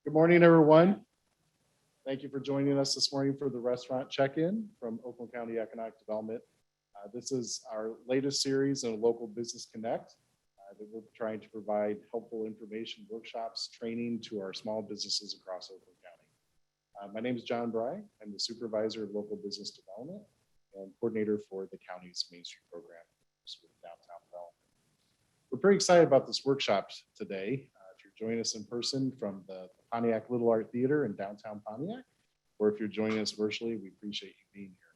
Good morning, everyone. Thank you for joining us this morning for the restaurant check-in from Oakland County Economic Development. This is our latest series on Local Business Connect that we're trying to provide helpful information, workshops, training to our small businesses across Oakland County. My name is John Bry. I'm the supervisor of local business development and coordinator for the county's Main Street program with downtown development. We're pretty excited about this workshop today. If you're joining us in person from the Pontiac Little Art Theater in downtown Pontiac, or if you're joining us virtually, we appreciate you being here.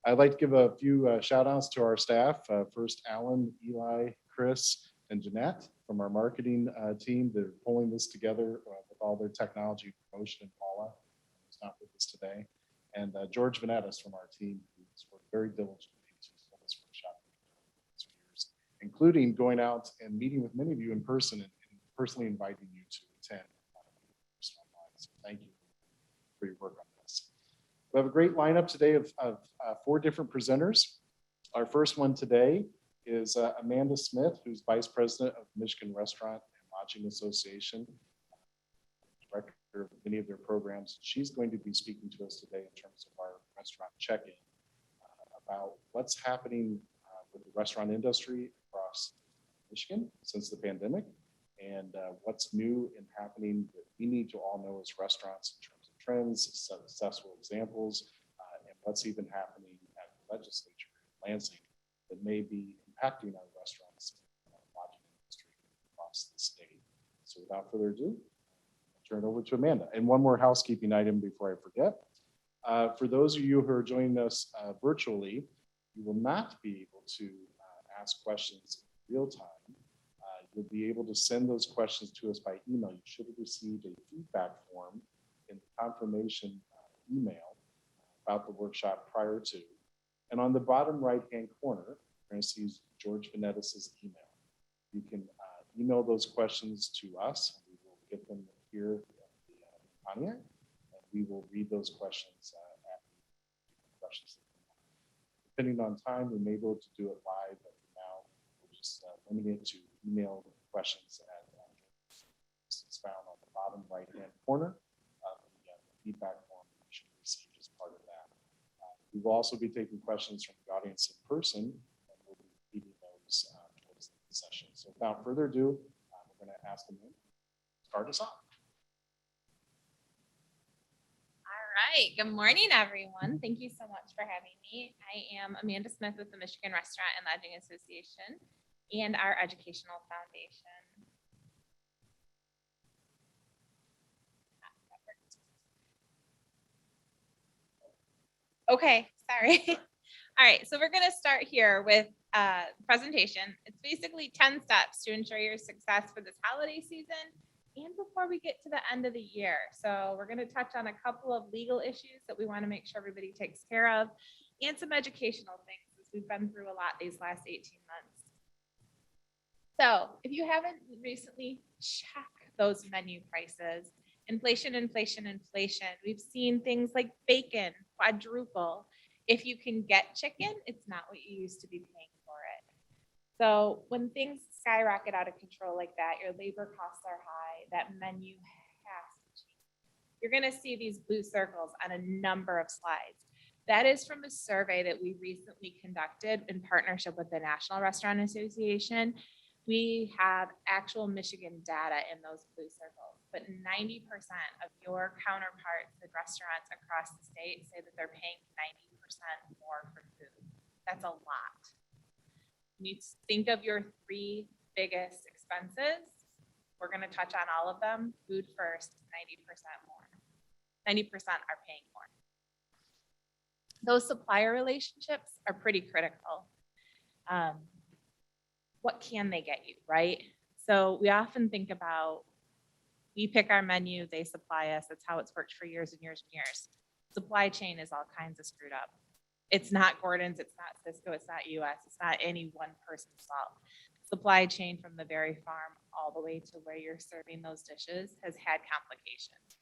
I'd like to give a few shout outs to our staff. First, Alan, Eli, Chris, and Jeanette from our marketing team. They're pulling this together with all their technology promotion, and Paula, who's not with us today, and George Vanettis from our team, who's worked very diligently to pull this workshop for years, including going out and meeting with many of you in person and personally inviting you to attend. So thank you for your work on this. We have a great lineup today of 4 different presenters. Our first one today is Amanda Smith, who's Vice President of the Michigan Restaurant and Lodging Association, director of many of their programs. She's going to be speaking to us today in terms of our restaurant check-in about what's happening with the restaurant industry across Michigan since the pandemic, and what's new and happening that we need to all know as restaurants in terms of trends, successful examples, and what's even happening at the legislature in Lansing that may be impacting our restaurants and lodging industry across the state. So without further ado, I'll turn it over to Amanda. And one more housekeeping item before I forget. For those of you who are joining us virtually, you will not be able to ask questions in real time. You'll be able to send those questions to us by email. You should have received a feedback form in the confirmation email about the workshop prior to. And on the bottom right-hand corner, you're going to see George Vanettis' email. You can email those questions to us. We will get them here in Pontiac, and we will read those questions after questions. Depending on time, we may be able to do it live, but for now, we'll just limit it to email questions it's found on the bottom right-hand corner of the feedback form you should receive as part of that. We will also be taking questions from the audience in person, and we'll be reading those towards the session. So without further ado, we're going to ask them to start us off. All right. Good morning, everyone. Thank you so much for having me. I am Amanda Smith with the Michigan Restaurant and Lodging Association and our Educational Foundation. Okay, sorry. All right, so we're going to start here with presentation. It's basically 10 steps to ensure your success for this holiday season and before we get to the end of the year. So we're going to touch on a couple of legal issues that we want to make sure everybody takes care of, and some educational things, as we've been through a lot these last 18 months. So if you haven't recently, check those menu prices. Inflation, inflation, inflation. We've seen things like bacon quadruple. If you can get chicken, it's not what you used to be paying for it. So when things skyrocket out of control like that, your labor costs are high, that menu has to change. You're going to see these blue circles on a number of slides. That is from a survey that we recently conducted in partnership with the National Restaurant Association. We have actual Michigan data in those blue circles, but 90% of your counterparts in restaurants across the state say that they're paying 90% more for food. That's a lot. When you think of your 3 biggest expenses, we're going to touch on all of them. Food first, 90% more. 90% are paying more. Those supplier relationships are pretty critical. What can they get you, right? So we often think about, we pick our menu, they supply us. That's how it's worked for years and years and years. Supply chain is all kinds of screwed up. It's not Gordon's, it's not Cisco, it's not US, it's not any one person's fault. Supply chain from the very farm all the way to where you're serving those dishes has had complications.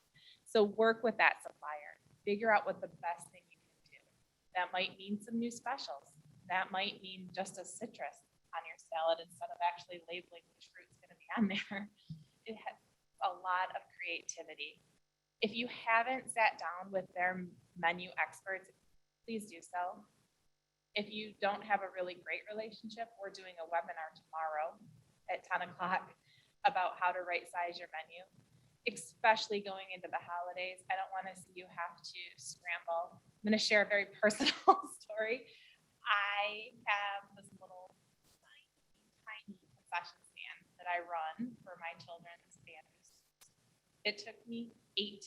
So work with that supplier. Figure out what the best thing you can do. That might mean some new specials. That might mean just a citrus on your salad instead of actually labeling which fruit's going to be on there. a lot of creativity. If you haven't sat down with their menu experts, please do so. If you don't have a really great relationship, we're doing a webinar tomorrow at 10 o'clock about how to right size your menu, especially going into the holidays. I don't want to see you have to scramble. I'm going to share a very personal story. I have this little tiny concession stand that I run for my children's banners. It took me 8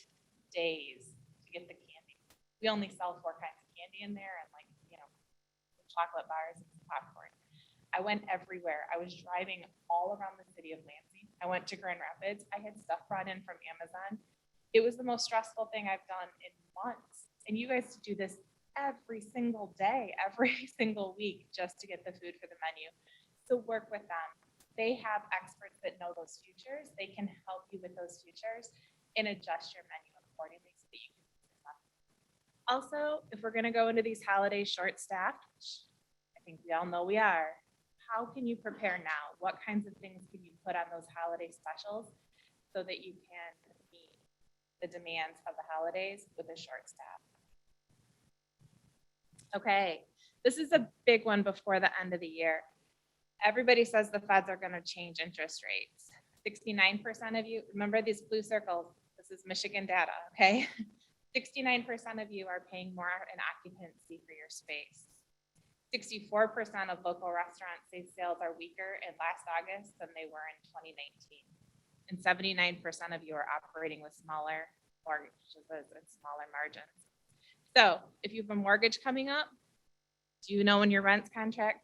days to get the candy. We only sell 4 kinds of candy in there and chocolate bars and popcorn. I went everywhere. I was driving all around the city of Lansing. I went to Grand Rapids. I had stuff brought in from Amazon. It was the most stressful thing I've done in months. And you guys do this every single day, every single week, just to get the food for the menu. So work with them. They have experts that know those futures. They can help you with those futures and adjust your menu accordingly so that you can be successful. Also, if we're going to go into these holidays short-staffed, which I think we all know we are, how can you prepare now? What kinds of things can you put on those holiday specials so that you can meet the demands of the holidays with a short staff? Okay, this is a big one before the end of the year. Everybody says the feds are going to change interest rates. 69% of you, remember these blue circles, this is Michigan data, okay? 69% of you are paying more in occupancy for your space. 64% of local restaurants say sales are weaker in last August than they were in 2019. And 79% of you are operating with smaller mortgages and smaller margins. So if you have a mortgage coming up, do you know when your rent's contract?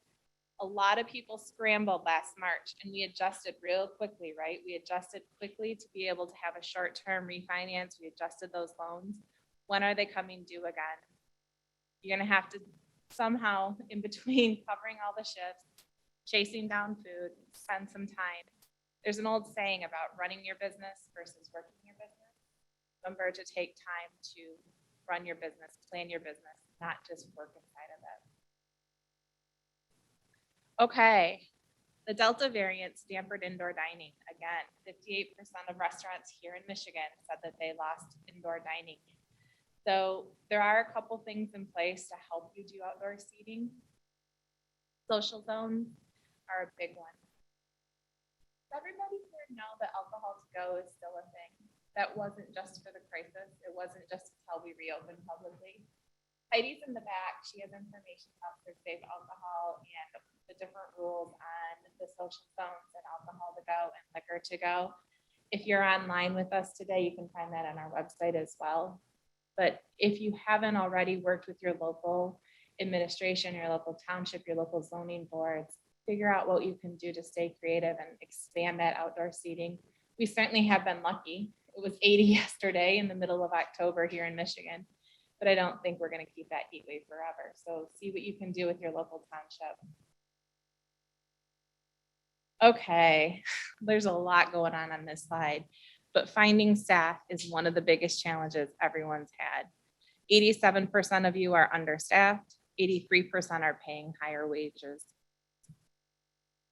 A lot of people scrambled last March and we adjusted real quickly, right? We adjusted quickly to be able to have a short-term refinance. We adjusted those loans. When are they coming due again? You're gonna have to somehow, in between covering all the shifts, chasing down food, spend some time. There's an old saying about running your business versus working your business. Remember to take time to run your business, plan your business, not just work inside of it. Okay, the Delta variant dampened indoor dining. Again, 58% of restaurants here in Michigan said that they lost indoor dining. So there are a couple things in place to help you do outdoor seating. Social zones are a big one. Does everybody here know that alcohol to go is still a thing? That wasn't just for the crisis. It wasn't just until we reopened publicly. Heidi's in the back. She has information about their safe alcohol and the different rules on the social zones and alcohol to go and liquor to go. If you're online with us today, you can find that on our website as well. But if you haven't already worked with your local administration, your local township, your local zoning boards, figure out what you can do to stay creative and expand that outdoor seating. We certainly have been lucky. It was 80 yesterday in the middle of October here in Michigan, but I don't think we're going to keep that heat wave forever. So see what you can do with your local township. Okay, there's a lot going on this slide, but finding staff is one of the biggest challenges everyone's had. 87% of you are understaffed, 83% are paying higher wages.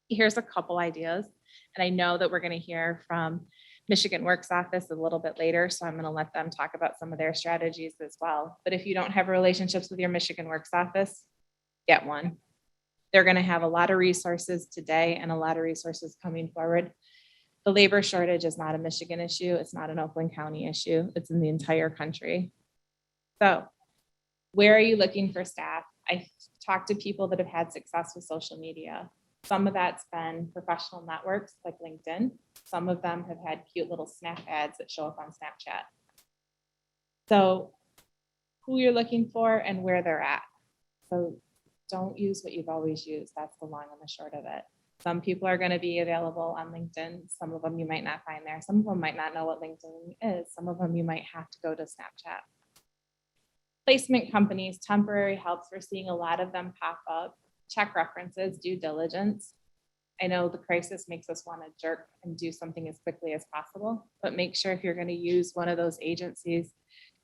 Here's a couple ideas, and I know that we're going to hear from Michigan Works Office a little bit later, so I'm going to let them talk about some of their strategies as well. But if you don't have relationships with your Michigan Works Office, get one. They're going to have a lot of resources today and a lot of resources coming forward. The labor shortage is not a Michigan issue. It's not an Oakland County issue. It's in the entire country. So where are you looking for staff? I talked to people that have had success with social media. Some of that's been professional networks like LinkedIn. Some of them have had cute little snap ads that show up on Snapchat. So who you're looking for and where they're at. So don't use what you've always used. That's the long and the short of it. Some people are going to be available on LinkedIn. Some of them you might not find there. Some of them might not know what LinkedIn is. Some of them you might have to go to Snapchat. Placement companies, temporary helps, we're seeing a lot of them pop up. Check references, due diligence. I know the crisis makes us want to jerk and do something as quickly as possible, but make sure if you're going to use one of those agencies,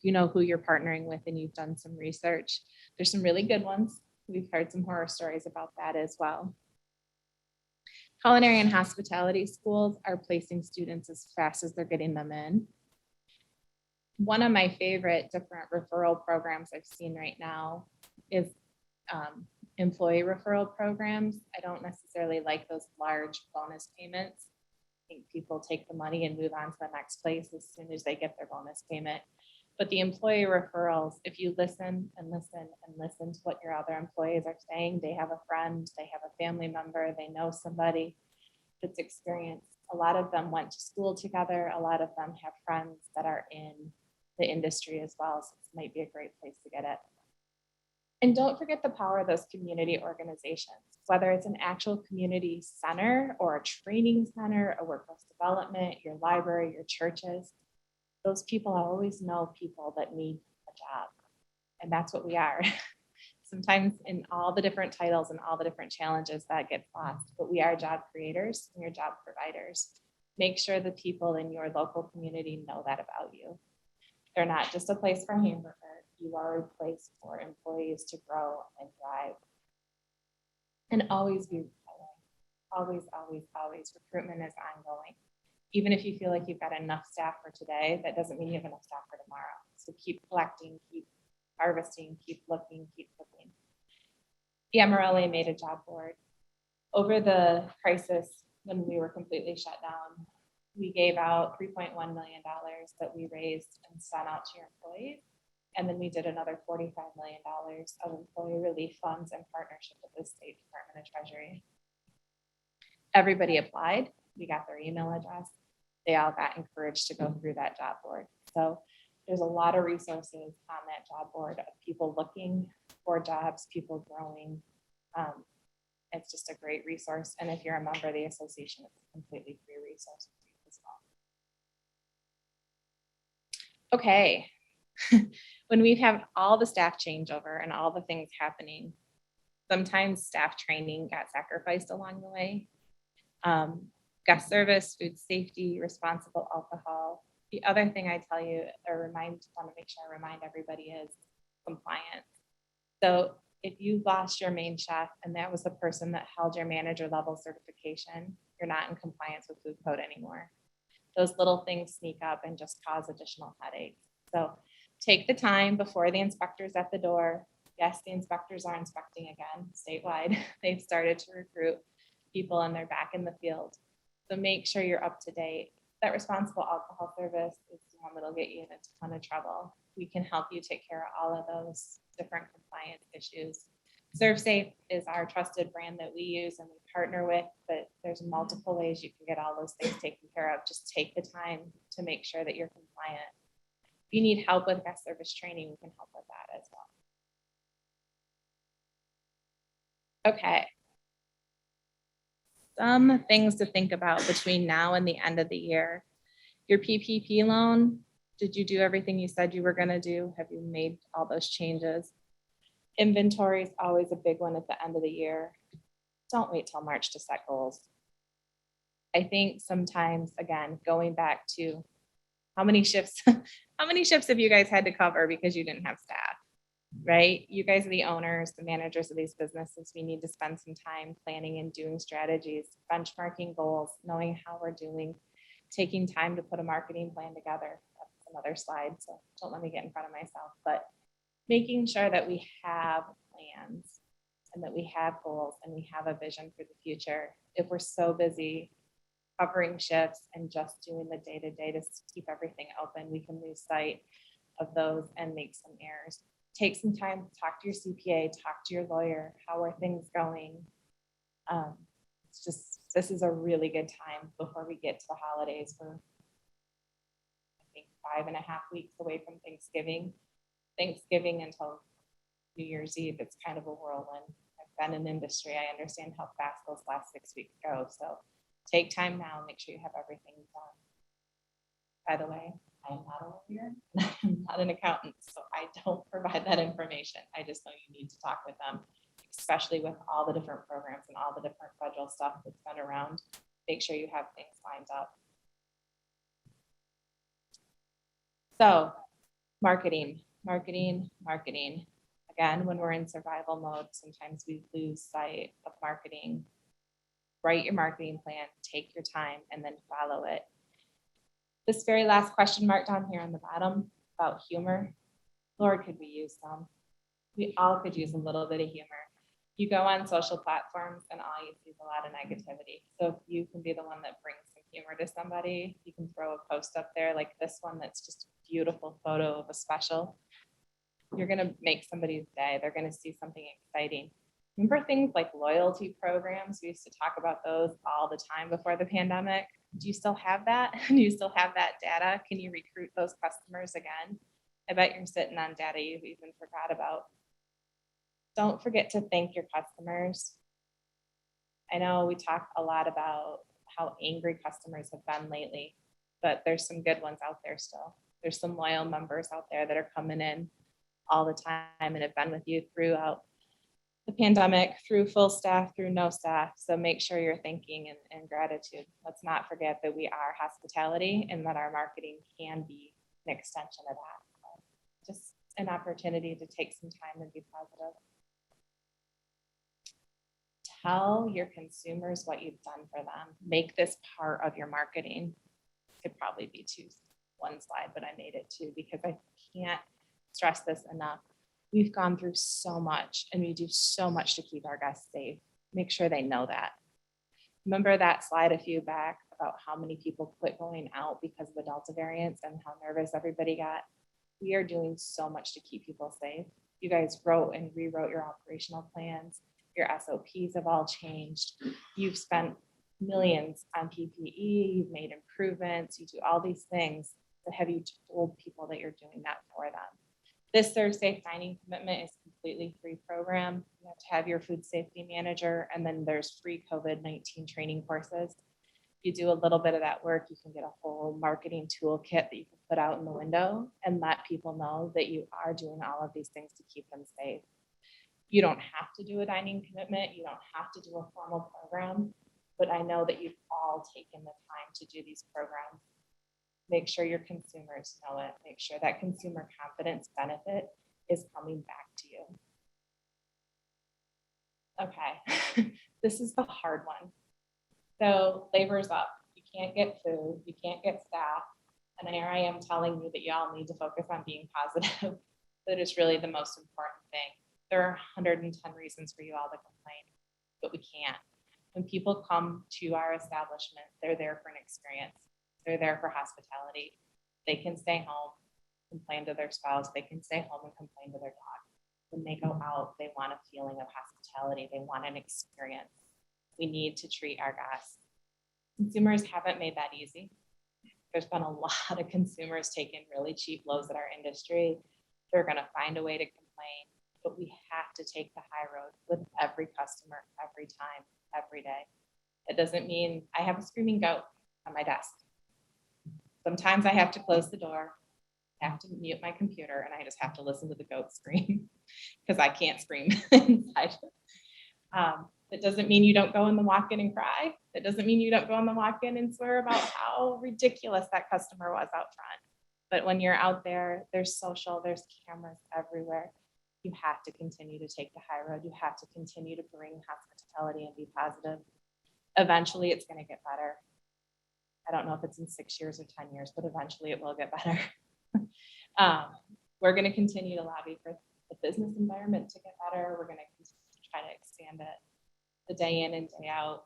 you know who you're partnering with and you've done some research. There's some really good ones. We've heard some horror stories about that as well. Culinary and hospitality schools are placing students as fast as they're getting them in. One of my favorite different referral programs I've seen right now is employee referral programs. I don't necessarily like those large bonus payments. I think people take the money and move on to the next place as soon as they get their bonus payment. But the employee referrals, if you listen and listen and listen to what your other employees are saying, they have a friend, they have a family member, they know somebody that's experienced. A lot of them went to school together. A lot of them have friends that are in the industry as well. So this might be a great place to get it. And don't forget the power of those community organizations, whether it's an actual community center or a training center, a workforce development, your library, your churches. Those people always know people that need a job. And that's what we are. Sometimes in all the different titles and all the different challenges that gets lost, but we are job creators and your job providers. Make sure the people in your local community know that about you. They're not just a place for hamburger. You are a place for employees to grow and thrive. And always be repelling. Always, always, always. Recruitment is ongoing. Even if you feel like you've got enough staff for today, that doesn't mean you have enough staff for tomorrow. So keep collecting, keep harvesting, keep looking, keep looking. The MRLA made a job board. Over the crisis, when we were completely shut down, we gave out $3.1 million that we raised and sent out to your employees. And then we did another $45 million of employee relief funds in partnership with the State Department of Treasury. Everybody applied. We got their email address. They all got encouraged to go through that job board. So there's a lot of resources on that job board of people looking for jobs, people growing. It's just a great resource. And if you're a member of the association, it's a completely free resource as well. Okay. When we have all the staff changeover and all the things happening, sometimes staff training got sacrificed along the way. Guest service, food safety, responsible alcohol. The other thing I tell you or want to make sure I remind everybody is compliance. So if you lost your main chef and that was the person that held your manager level certification, you're not in compliance with food code anymore. Those little things sneak up and just cause additional headaches. So take the time before the inspector's at the door. Yes, the inspectors are inspecting again statewide. They've started to recruit people and they're back in the field. So make sure you're up to date. That responsible alcohol service is the one that'll get you in a ton of trouble. We can help you take care of all of those different compliance issues. ServeSafe is our trusted brand that we use and we partner with, but there's multiple ways you can get all those things taken care of. Just take the time to make sure that you're compliant. If you need help with guest service training, we can help with that as well. Okay. Some things to think about between now and the end of the year. Your PPP loan, did you do everything you said you were going to do? Have you made all those changes? Inventory is always a big one at the end of the year. Don't wait till March to set goals. I think sometimes, again, going back to how many shifts have you guys had to cover because you didn't have staff? Right? You guys are the owners, the managers of these businesses. We need to spend some time planning and doing strategies, benchmarking goals, knowing how we're doing, taking time to put a marketing plan together. That's another slide, so don't let me get in front of myself, but making sure that we have plans and that we have goals and we have a vision for the future. If we're so busy covering shifts and just doing the day-to-day to keep everything open, we can lose sight of those and make some errors. Take some time to talk to your CPA, talk to your lawyer. How are things going? This is a really good time before we get to the holidays. We're, I think, 5.5 weeks away from Thanksgiving. Thanksgiving until New Year's Eve, it's kind of a whirlwind. I've been in industry. I understand how fast those last 6 weeks go. So take time now and make sure you have everything done. By the way, I am not a lawyer, and I'm not an accountant, so I don't provide that information. I just know you need to talk with them, especially with all the different programs and all the different federal stuff that's been around. Make sure you have things lined up. So marketing. Again, when we're in survival mode, sometimes we lose sight of marketing. write your marketing plan, take your time, and then follow it. This very last question mark down here on the bottom about humor, Lord, could we use some? We all could use a little bit of humor. You go on social platforms and all you see is a lot of negativity. So if you can be the one that brings some humor to somebody, you can throw a post up there like this one that's just a beautiful photo of a special. You're going to make somebody's day. They're going to see something exciting. Remember things like loyalty programs? We used to talk about those all the time before the pandemic. Do you still have that? Do you still have that data? Can you recruit those customers again? I bet you're sitting on data you've even forgot about. Don't forget to thank your customers. I know we talk a lot about how angry customers have been lately, but there's some good ones out there still. There's some loyal members out there that are coming in all the time and have been with you throughout the pandemic, through full staff, through no staff. So make sure you're thanking and gratitude. Let's not forget that we are hospitality and that our marketing can be an extension of that. So just an opportunity to take some time and be positive. Tell your consumers what you've done for them. Make this part of your marketing. Could probably be one slide, but I made it two because I can't stress this enough. We've gone through so much and we do so much to keep our guests safe. Make sure they know that. Remember that slide a few back about how many people quit going out because of the Delta variants and how nervous everybody got? We are doing so much to keep people safe. You guys wrote and rewrote your operational plans. Your SOPs have all changed. You've spent millions on PPE. You've made improvements. You do all these things, but have you told people that you're doing that for them? This Serve Safe Dining Commitment is a completely free program. You have to have your food safety manager, and then there's free COVID-19 training courses. You do a little bit of that work, you can get a whole marketing toolkit that you can put out in the window and let people know that you are doing all of these things to keep them safe. You don't have to do a dining commitment. You don't have to do a formal program, but I know that you've all taken the time to do these programs. Make sure your consumers know it. Make sure that consumer confidence benefit is coming back to you. Okay, this is the hard one. So labor's up. You can't get food. You can't get staff. And here I am telling you that y'all need to focus on being positive. That is really the most important thing. There are 110 reasons for you all to complain, but we can't. When people come to our establishment, they're there for an experience. They're there for hospitality. They can stay home, complain to their spouse. They can stay home and complain to their dog. When they go out, they want a feeling of hospitality. They want an experience. We need to treat our guests. Consumers haven't made that easy. There's been a lot of consumers taking really cheap blows at our industry. They're going to find a way to complain, but we have to take the high road with every customer, every time, every day. It doesn't mean I have a screaming goat on my desk. Sometimes I have to close the door, have to mute my computer, and I just have to listen to the goat scream because I can't scream inside. That doesn't mean you don't go in the walk-in and cry. That doesn't mean you don't go in the walk-in and swear about how ridiculous that customer was out front. But when you're out there, there's social, there's cameras everywhere. You have to continue to take the high road. You have to continue to bring hospitality and be positive. Eventually, it's going to get better. I don't know if it's in 6 years or 10 years, but eventually it will get better. We're going to continue to lobby for the business environment to get better. We're going to try to expand it. The day in and day out,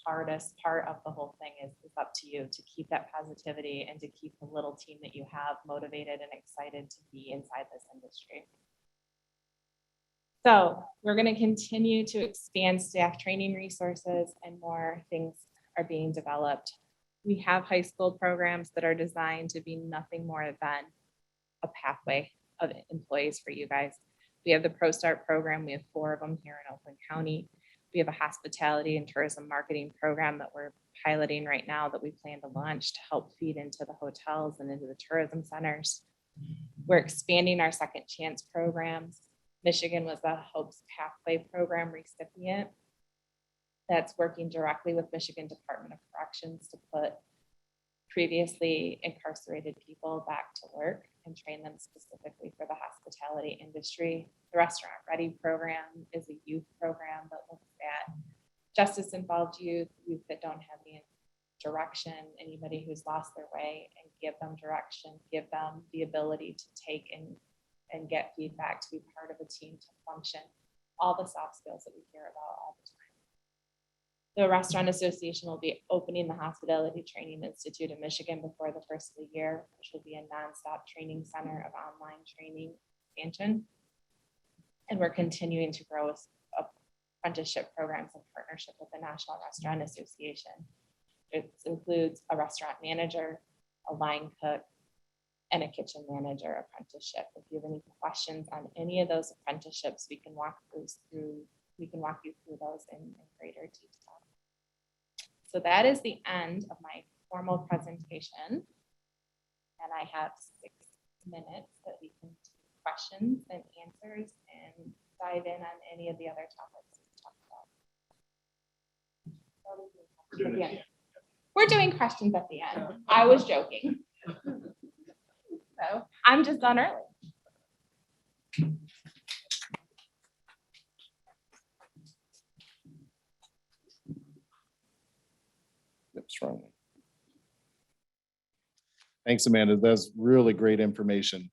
hardest part of the whole thing is up to you to keep that positivity and to keep the little team that you have motivated and excited to be inside this industry. So we're going to continue to expand staff training resources, and more things are being developed. We have high school programs that are designed to be nothing more than a pathway of employees for you guys. We have the Pro Start program. We have 4 of them here in Oakland County. We have a hospitality and tourism marketing program that we're piloting right now that we plan to launch to help feed into the hotels and into the tourism centers. We're expanding our second chance programs. Michigan was a Hope's Pathway program recipient that's working directly with Michigan Department of Corrections to put previously incarcerated people back to work and train them specifically for the hospitality industry. The Restaurant Ready program is a youth program that looks at justice involved youth, youth that don't have the direction, anybody who's lost their way, and give them direction, give them the ability to take and get feedback, to be part of a team, to function, all the soft skills that we hear about all the time. The Restaurant Association will be opening the Hospitality Training Institute in Michigan before the first of the year, which will be a nonstop training center of online training expansion. And we're continuing to grow apprenticeship programs in partnership with the National Restaurant Association. It includes a restaurant manager, a line cook, and a kitchen manager apprenticeship. If you have any questions on any of those apprenticeships, we can walk you through those in greater detail. So that is the end of my formal presentation. And I have 6 minutes that we can do questions and answers and dive in on any of the other topics we talked about. We're doing questions at the end. I was joking. So I'm just done early. Strongly. Thanks, Amanda. That's really great information.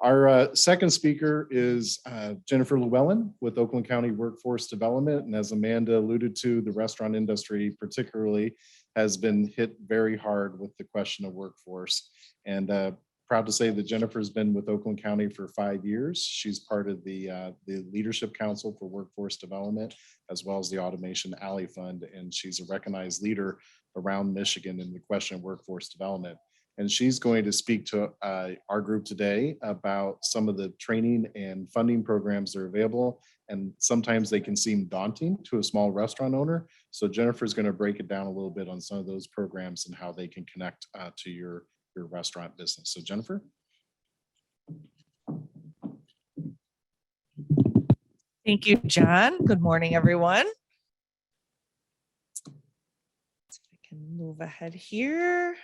Our second speaker is Jennifer Llewellyn with Oakland County Workforce Development. And as Amanda alluded to, the restaurant industry particularly has been hit very hard with the question of workforce. And proud to say that Jennifer's been with Oakland County for 5 years. She's part of the Leadership Council for Workforce Development, as well as the Automation Alley Fund. And she's a recognized leader around Michigan in the question of workforce development. And she's going to speak to our group today about some of the training and funding programs that are available. And sometimes they can seem daunting to a small restaurant owner. So Jennifer's going to break it down a little bit on some of those programs and how they can connect to your restaurant business. So Jennifer. Thank you, John. Good morning, everyone. So I can move ahead here.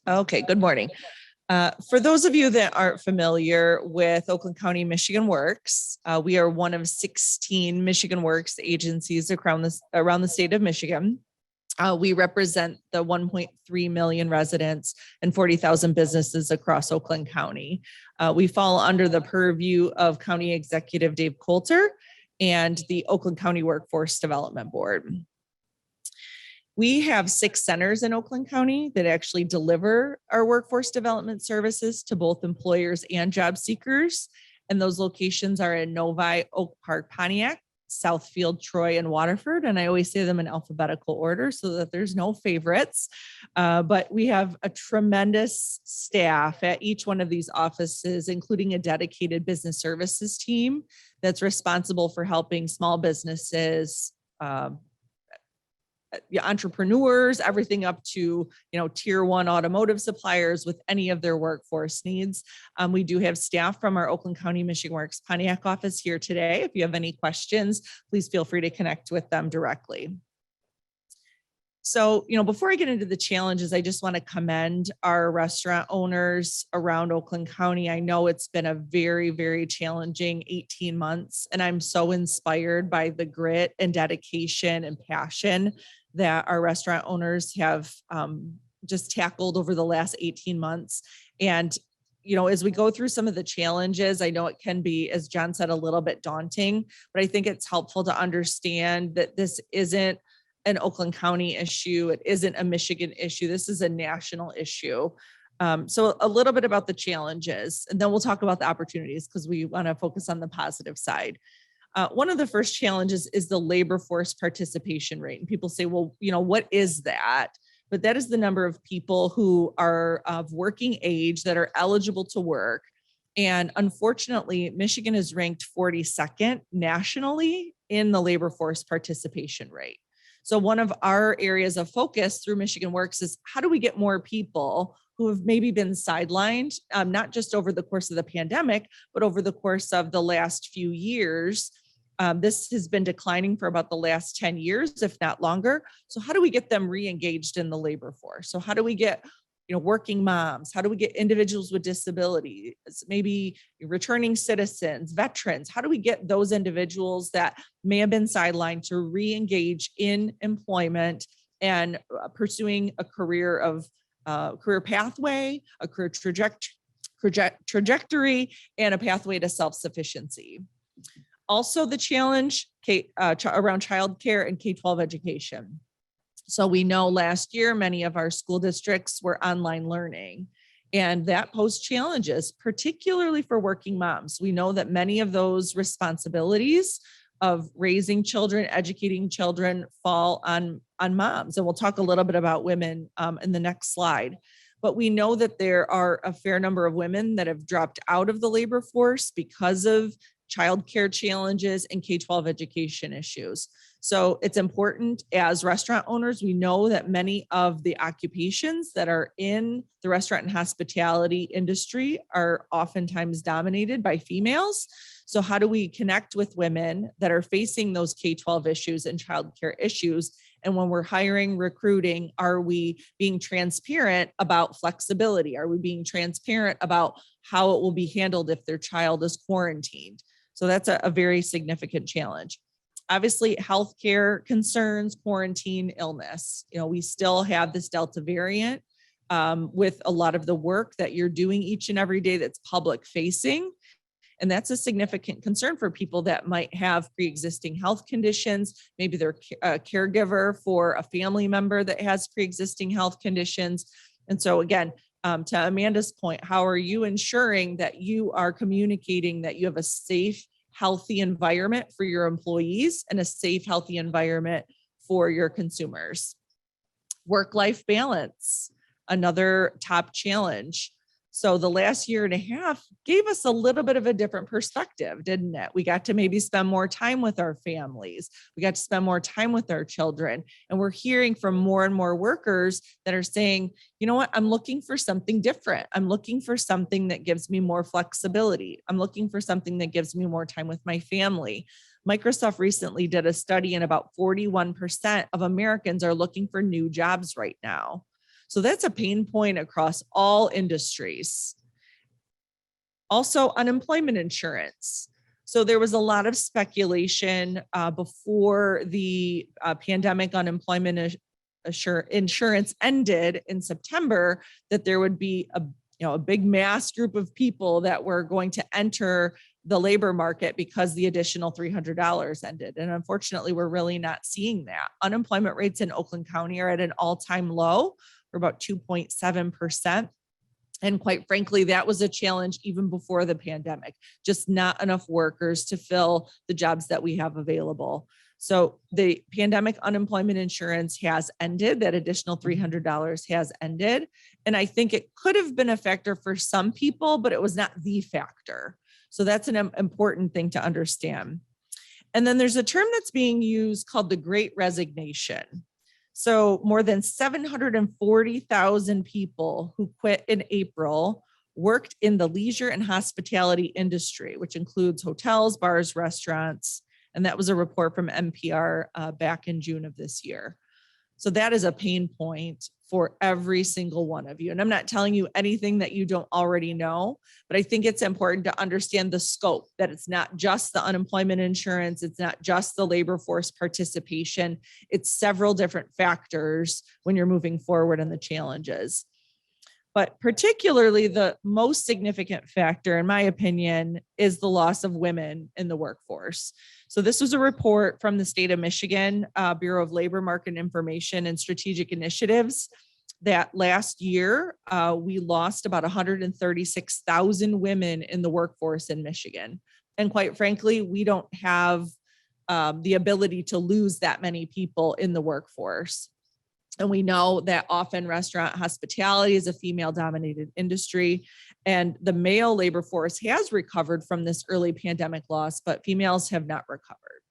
Okay, good morning. For those of you that aren't familiar with Oakland County Michigan Works, we are one of 16 Michigan Works agencies around the state of Michigan. We represent the 1.3 million residents and 40,000 businesses across Oakland County. We fall under the purview of County Executive Dave Coulter and the Oakland County Workforce Development Board. We have 6 centers in Oakland County that actually deliver our workforce development services to both employers and job seekers. And those locations are in Novi, Oak Park, Pontiac, Southfield, Troy, and Waterford. And I always say them in alphabetical order so that there's no favorites. But we have a tremendous staff at each one of these offices, including a dedicated business services team that's responsible for helping small businesses, entrepreneurs, everything up to, tier 1 automotive suppliers with any of their workforce needs. We do have staff from our Oakland County Michigan Works Pontiac office here today. If you have any questions, please feel free to connect with them directly. So, before I get into the challenges, I just want to commend our restaurant owners around Oakland County. I know it's been a very, very challenging 18 months, and I'm so inspired by the grit and dedication and passion that our restaurant owners have just tackled over the last 18 months. And, as we go through some of the challenges, I know it can be, as John said, a little bit daunting, but I think it's helpful to understand that this isn't an Oakland County issue. It isn't a Michigan issue. This is a national issue. So a little bit about the challenges, and then we'll talk about the opportunities because we want to focus on the positive side. One of the first challenges is the labor force participation rate. And people say, well, what is that? But that is the number of people who are of working age that are eligible to work. And unfortunately, Michigan is ranked 42nd nationally in the labor force participation rate. So one of our areas of focus through Michigan Works is how do we get more people who have maybe been sidelined, not just over the course of the pandemic, but over the course of the last few years. This has been declining for about the last 10 years, if not longer. So how do we get them re-engaged in the labor force? So how do we get working moms? How do we get individuals with disabilities, maybe returning citizens, veterans? How do we get those individuals that may have been sidelined to re-engage in employment and pursuing a career pathway, a career trajectory, and a pathway to self-sufficiency? Also, the challenge around childcare and K12 education. So we know last year, many of our school districts were online learning, and that posed challenges, particularly for working moms. We know that many of those responsibilities of raising children, educating children fall on moms. And we'll talk a little bit about women in the next slide. But we know that there are a fair number of women that have dropped out of the labor force because of childcare challenges and K12 education issues. So it's important as restaurant owners, we know that many of the occupations that are in the restaurant and hospitality industry are oftentimes dominated by females. So how do we connect with women that are facing those K12 issues and childcare issues? And when we're hiring, recruiting, are we being transparent about flexibility? Are we being transparent about how it will be handled if their child is quarantined? So that's a very significant challenge. Obviously, healthcare concerns, quarantine, illness. We still have this Delta variant with a lot of the work that you're doing each and every day that's public facing. And that's a significant concern for people that might have pre-existing health conditions. Maybe they're a caregiver for a family member that has pre-existing health conditions. And so again, to Amanda's point, how are you ensuring that you are communicating that you have a safe, healthy environment for your employees and a safe, healthy environment for your consumers? Work-life balance, another top challenge. So the last year and a half gave us a little bit of a different perspective, didn't it? We got to maybe spend more time with our families. We got to spend more time with our children. And we're hearing from more and more workers that are saying, you know what, I'm looking for something different. I'm looking for something that gives me more flexibility. I'm looking for something that gives me more time with my family. Microsoft recently did a study, and about 41% of Americans are looking for new jobs right now. So that's a pain point across all industries. Also, unemployment insurance. So there was a lot of speculation before the pandemic unemployment insurance ended in September that there would be a big mass group of people that were going to enter the labor market because the additional $300 ended. And unfortunately, we're really not seeing that. Unemployment rates in Oakland County are at an all-time low. We're about 2.7%. And quite frankly, that was a challenge even before the pandemic, just not enough workers to fill the jobs that we have available. So the pandemic unemployment insurance has ended. That additional $300 has ended. And I think it could have been a factor for some people, but it was not the factor. So that's an important thing to understand. And then there's a term that's being used called the Great Resignation. So more than 740,000 people who quit in April worked in the leisure and hospitality industry, which includes hotels, bars, restaurants. And that was a report from NPR back in June of this year. So that is a pain point for every single one of you. And I'm not telling you anything that you don't already know, but I think it's important to understand the scope, that it's not just the unemployment insurance. It's not just the labor force participation. It's several different factors when you're moving forward in the challenges. But particularly the most significant factor, in my opinion, is the loss of women in the workforce. So this was a report from the state of Michigan, Bureau of Labor Market Information and Strategic Initiatives, that last year we lost about 136,000 women in the workforce in Michigan. And quite frankly, we don't have the ability to lose that many people in the workforce. And we know that often restaurant hospitality is a female-dominated industry, and the male labor force has recovered from this early pandemic loss, but females have not recovered.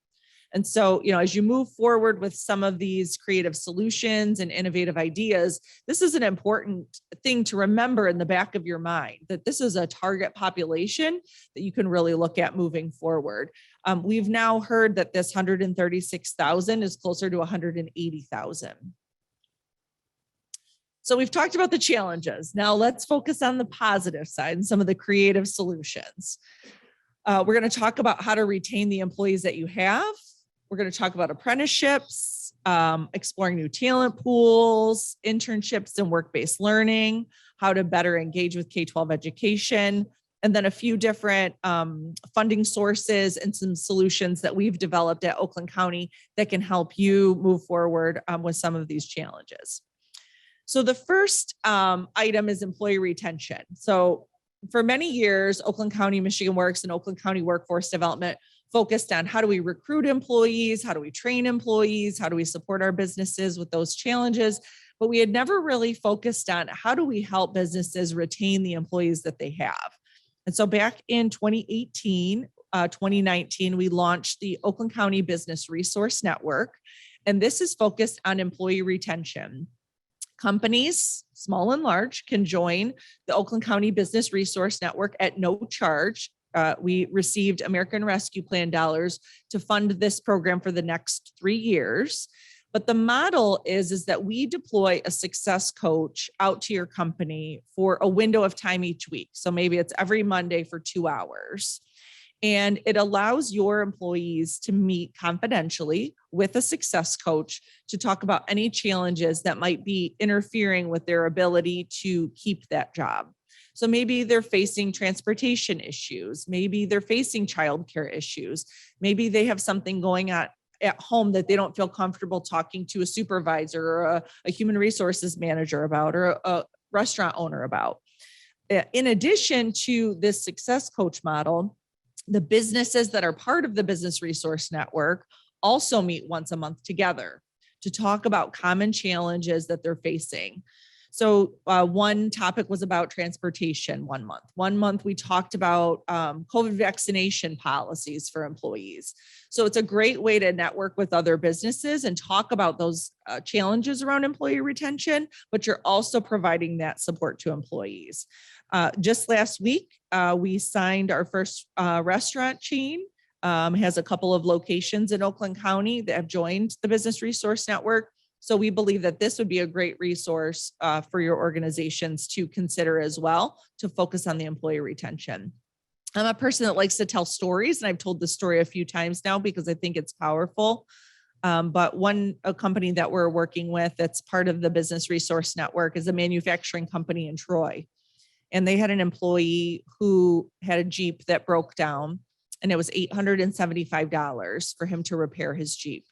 And so, as you move forward with some of these creative solutions and innovative ideas, this is an important thing to remember in the back of your mind, that this is a target population that you can really look at moving forward. We've now heard that this 136,000 is closer to 180,000. So we've talked about the challenges. Now let's focus on the positive side and some of the creative solutions. We're going to talk about how to retain the employees that you have. We're going to talk about apprenticeships, exploring new talent pools, internships and work-based learning, how to better engage with K12 education, and then a few different funding sources and some solutions that we've developed at Oakland County that can help you move forward with some of these challenges. So the first item is employee retention. So for many years, Oakland County Michigan Works and Oakland County Workforce Development focused on how do we recruit employees, how do we train employees, how do we support our businesses with those challenges, but we had never really focused on how do we help businesses retain the employees that they have. And so back in 2018, 2019, we launched the Oakland County Business Resource Network, and this is focused on employee retention. Companies, small and large, can join the Oakland County Business Resource Network at no charge. We received American Rescue Plan dollars to fund this program for the next 3 years. But the model is that we deploy a success coach out to your company for a window of time each week. So maybe it's every Monday for 2 hours. And it allows your employees to meet confidentially with a success coach to talk about any challenges that might be interfering with their ability to keep that job. So maybe they're facing transportation issues. Maybe they're facing childcare issues. Maybe they have something going on at home that they don't feel comfortable talking to a supervisor or a human resources manager about, or a restaurant owner about. In addition to this success coach model, the businesses that are part of the Business Resource Network also meet once a month together to talk about common challenges that they're facing. So one topic was about transportation 1 month. 1 month we talked about COVID vaccination policies for employees. So it's a great way to network with other businesses and talk about those challenges around employee retention, but you're also providing that support to employees. Just last week, we signed our first restaurant chain. Has a couple of locations in Oakland County that have joined the Business Resource Network. So we believe that this would be a great resource for your organizations to consider as well, to focus on the employee retention. I'm a person that likes to tell stories, and I've told this story a few times now because I think it's powerful. But a company that we're working with that's part of the Business Resource Network is a manufacturing company in Troy. And they had an employee who had a Jeep that broke down, and it was $875 for him to repair his Jeep.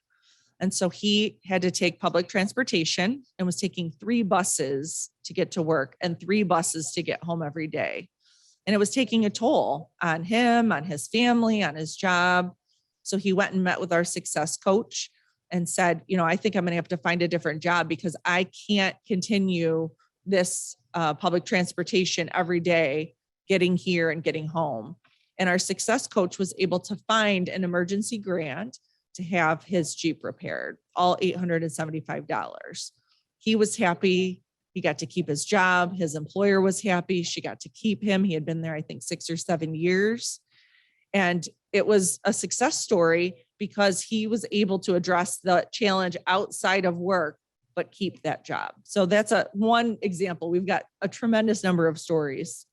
And so he had to take public transportation and was taking 3 buses to get to work and 3 buses to get home every day. And it was taking a toll on him, on his family, on his job. So he went and met with our success coach and said, I think I'm going to have to find a different job because I can't continue this public transportation every day, getting here and getting home. And our success coach was able to find an emergency grant to have his Jeep repaired, all $875. He was happy. He got to keep his job. His employer was happy. She got to keep him. He had been there, I think, 6 or 7 years. And it was a success story because he was able to address the challenge outside of work, but keep that job. So that's one example. We've got a tremendous number of stories.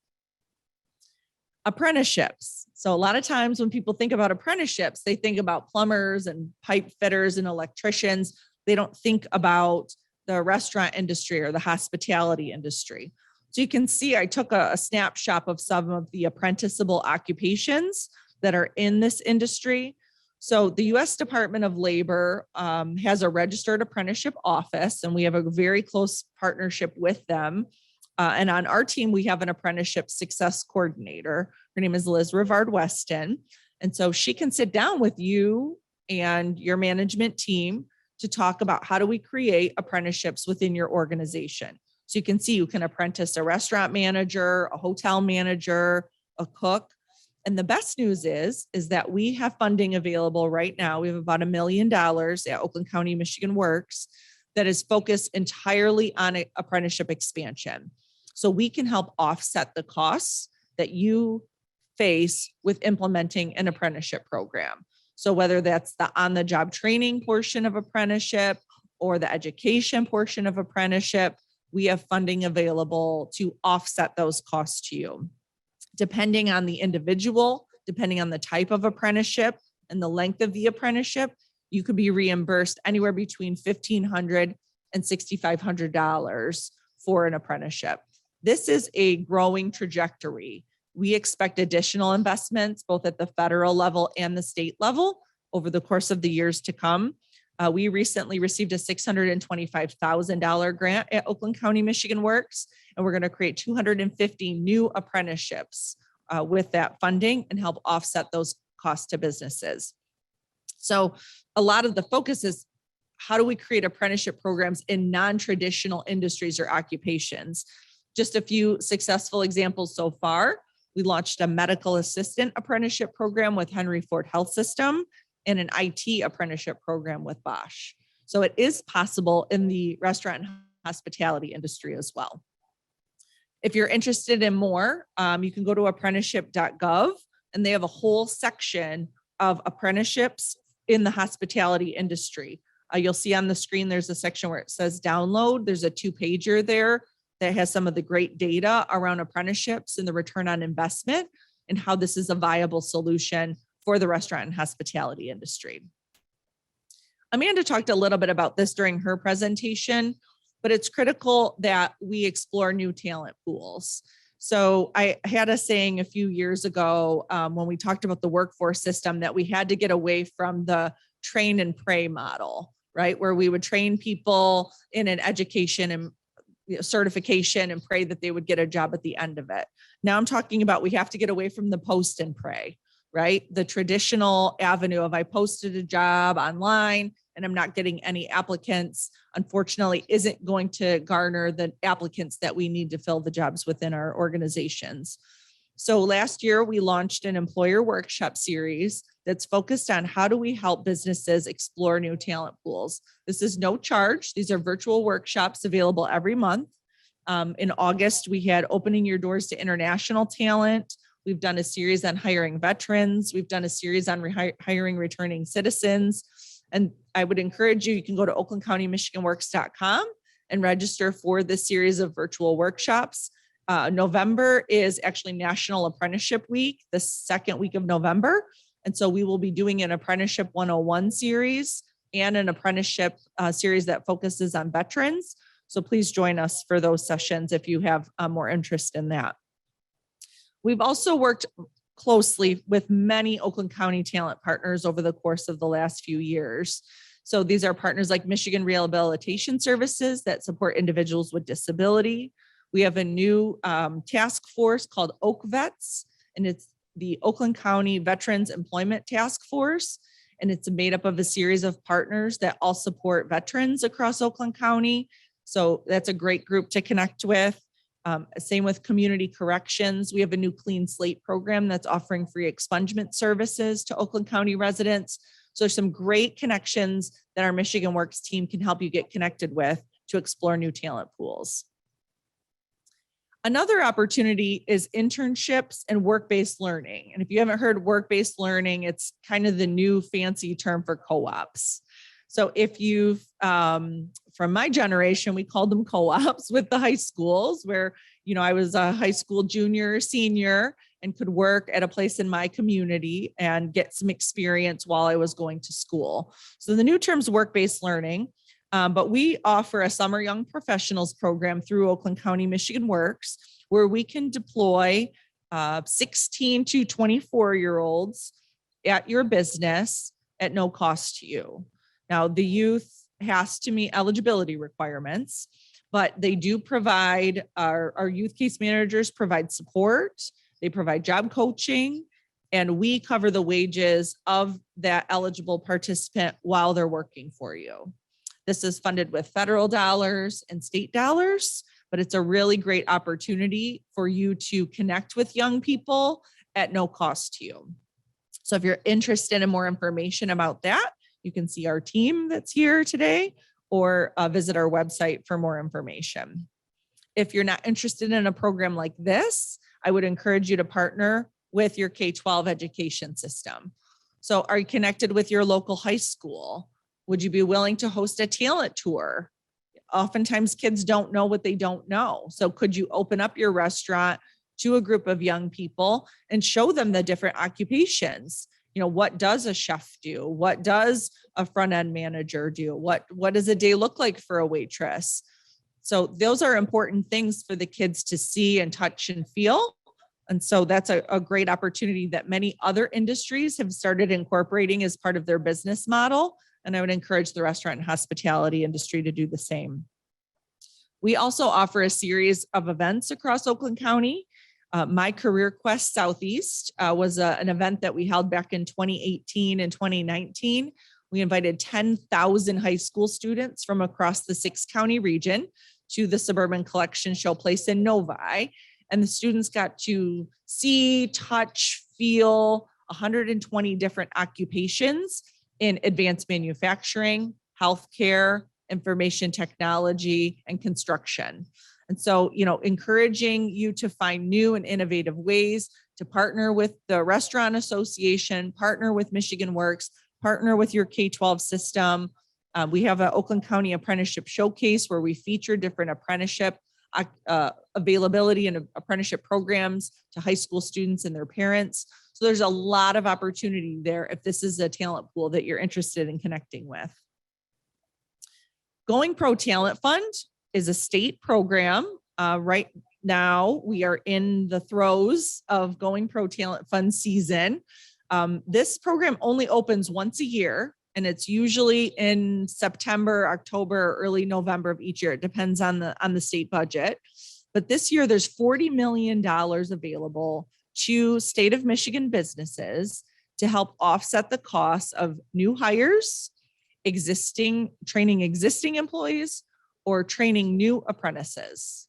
Apprenticeships. So a lot of times when people think about apprenticeships, they think about plumbers and pipe fitters and electricians. They don't think about the restaurant industry or the hospitality industry. So you can see I took a snapshot of some of the apprenticeable occupations that are in this industry. So the U.S. Department of Labor has a registered apprenticeship office, and we have a very close partnership with them. And on our team, we have an apprenticeship success coordinator. Her name is Liz Rivard Weston. And so she can sit down with you and your management team to talk about how do we create apprenticeships within your organization. So you can see you can apprentice a restaurant manager, a hotel manager, a cook. And the best news is that we have funding available right now. We have about $1 million at Oakland County Michigan Works that is focused entirely on apprenticeship expansion. So we can help offset the costs that you face with implementing an apprenticeship program. So whether that's the on-the-job training portion of apprenticeship or the education portion of apprenticeship, we have funding available to offset those costs to you. Depending on the individual, depending on the type of apprenticeship and the length of the apprenticeship, you could be reimbursed anywhere between $1,500 and $6,500 for an apprenticeship. This is a growing trajectory. We expect additional investments both at the federal level and the state level over the course of the years to come. We recently received a $625,000 grant at Oakland County Michigan Works, and we're going to create 250 new apprenticeships with that funding and help offset those costs to businesses. So a lot of the focus is how do we create apprenticeship programs in non-traditional industries or occupations? Just a few successful examples so far. We launched a medical assistant apprenticeship program with Henry Ford Health System and an IT apprenticeship program with Bosch. So it is possible in the restaurant and hospitality industry as well. If you're interested in more, you can go to apprenticeship.gov, and they have a whole section of apprenticeships in the hospitality industry. You'll see on the screen, there's a section where it says download. There's a 2-pager there that has some of the great data around apprenticeships and the return on investment and how this is a viable solution for the restaurant and hospitality industry. Amanda talked a little bit about this during her presentation, but it's critical that we explore new talent pools. So I had a saying a few years ago when we talked about the workforce system that we had to get away from the train and pray model, right? Where we would train people in an education and certification and pray that they would get a job at the end of it. Now I'm talking about we have to get away from the post and pray, right? The traditional avenue of I posted a job online and I'm not getting any applicants, unfortunately, isn't going to garner the applicants that we need to fill the jobs within our organizations. So last year we launched an employer workshop series that's focused on how do we help businesses explore new talent pools. This is no charge. These are virtual workshops available every month. In August, we had opening your doors to international talent. We've done a series on hiring veterans. We've done a series on hiring returning citizens. And I would encourage you, you can go to oaklandcountymichiganworks.com and register for this series of virtual workshops. November is actually National Apprenticeship Week, the second week of November. And so we will be doing an Apprenticeship 101 series and an apprenticeship series that focuses on veterans. So please join us for those sessions if you have more interest in that. We've also worked closely with many Oakland County talent partners over the course of the last few years. So these are partners like Michigan Rehabilitation Services that support individuals with disability. We have a new task force called OakVets, and it's the Oakland County Veterans Employment Task Force. And it's made up of a series of partners that all support veterans across Oakland County. So that's a great group to connect with. Same with community corrections. We have a new clean slate program that's offering free expungement services to Oakland County residents. So there's some great connections that our Michigan Works team can help you get connected with to explore new talent pools. Another opportunity is internships and work-based learning. And if you haven't heard work-based learning, it's kind of the new fancy term for co-ops. So if you've, from my generation, we called them co-ops with the high schools where, you know, I was a high school junior or senior and could work at a place in my community and get some experience while I was going to school. So the new term's work-based learning, but we offer a summer young professionals program through Oakland County Michigan Works, where we can deploy 16 to 24-year-olds at your business at no cost to you. Now, the youth has to meet eligibility requirements, but they do provide, our youth case managers provide support, they provide job coaching, and we cover the wages of that eligible participant while they're working for you. This is funded with federal dollars and state dollars, but it's a really great opportunity for you to connect with young people at no cost to you. So if you're interested in more information about that, you can see our team that's here today or visit our website for more information. If you're not interested in a program like this, I would encourage you to partner with your K12 education system. So are you connected with your local high school? Would you be willing to host a talent tour? oftentimes kids don't know what they don't know. So could you open up your restaurant to a group of young people and show them the different occupations? You know, what does a chef do? What does a front end manager do? What does a day look like for a waitress? So those are important things for the kids to see and touch and feel. And so that's a great opportunity that many other industries have started incorporating as part of their business model. And I would encourage the restaurant and hospitality industry to do the same. We also offer a series of events across Oakland County. My Career Quest Southeast was an event that we held back in 2018 and 2019. We invited 10,000 high school students from across the 6-county region to the Suburban Collection Showplace in Novi. And the students got to see, touch, feel 120 different occupations in advanced manufacturing, healthcare, information technology, and construction. And so, you know, encouraging you to find new and innovative ways to partner with the Restaurant Association, partner with Michigan Works, partner with your K12 system. We have an Oakland County Apprenticeship Showcase where we feature different apprenticeship availability and apprenticeship programs to high school students and their parents. So there's a lot of opportunity there if this is a talent pool that you're interested in connecting with. Going Pro Talent Fund is a state program. Right now, we are in the throes of Going Pro Talent Fund season. This program only opens once a year, and it's usually in September, October, or early November of each year. It depends on the state budget. But this year, there's $40 million available to state of Michigan businesses to help offset the costs of new hires, training existing employees, or training new apprentices.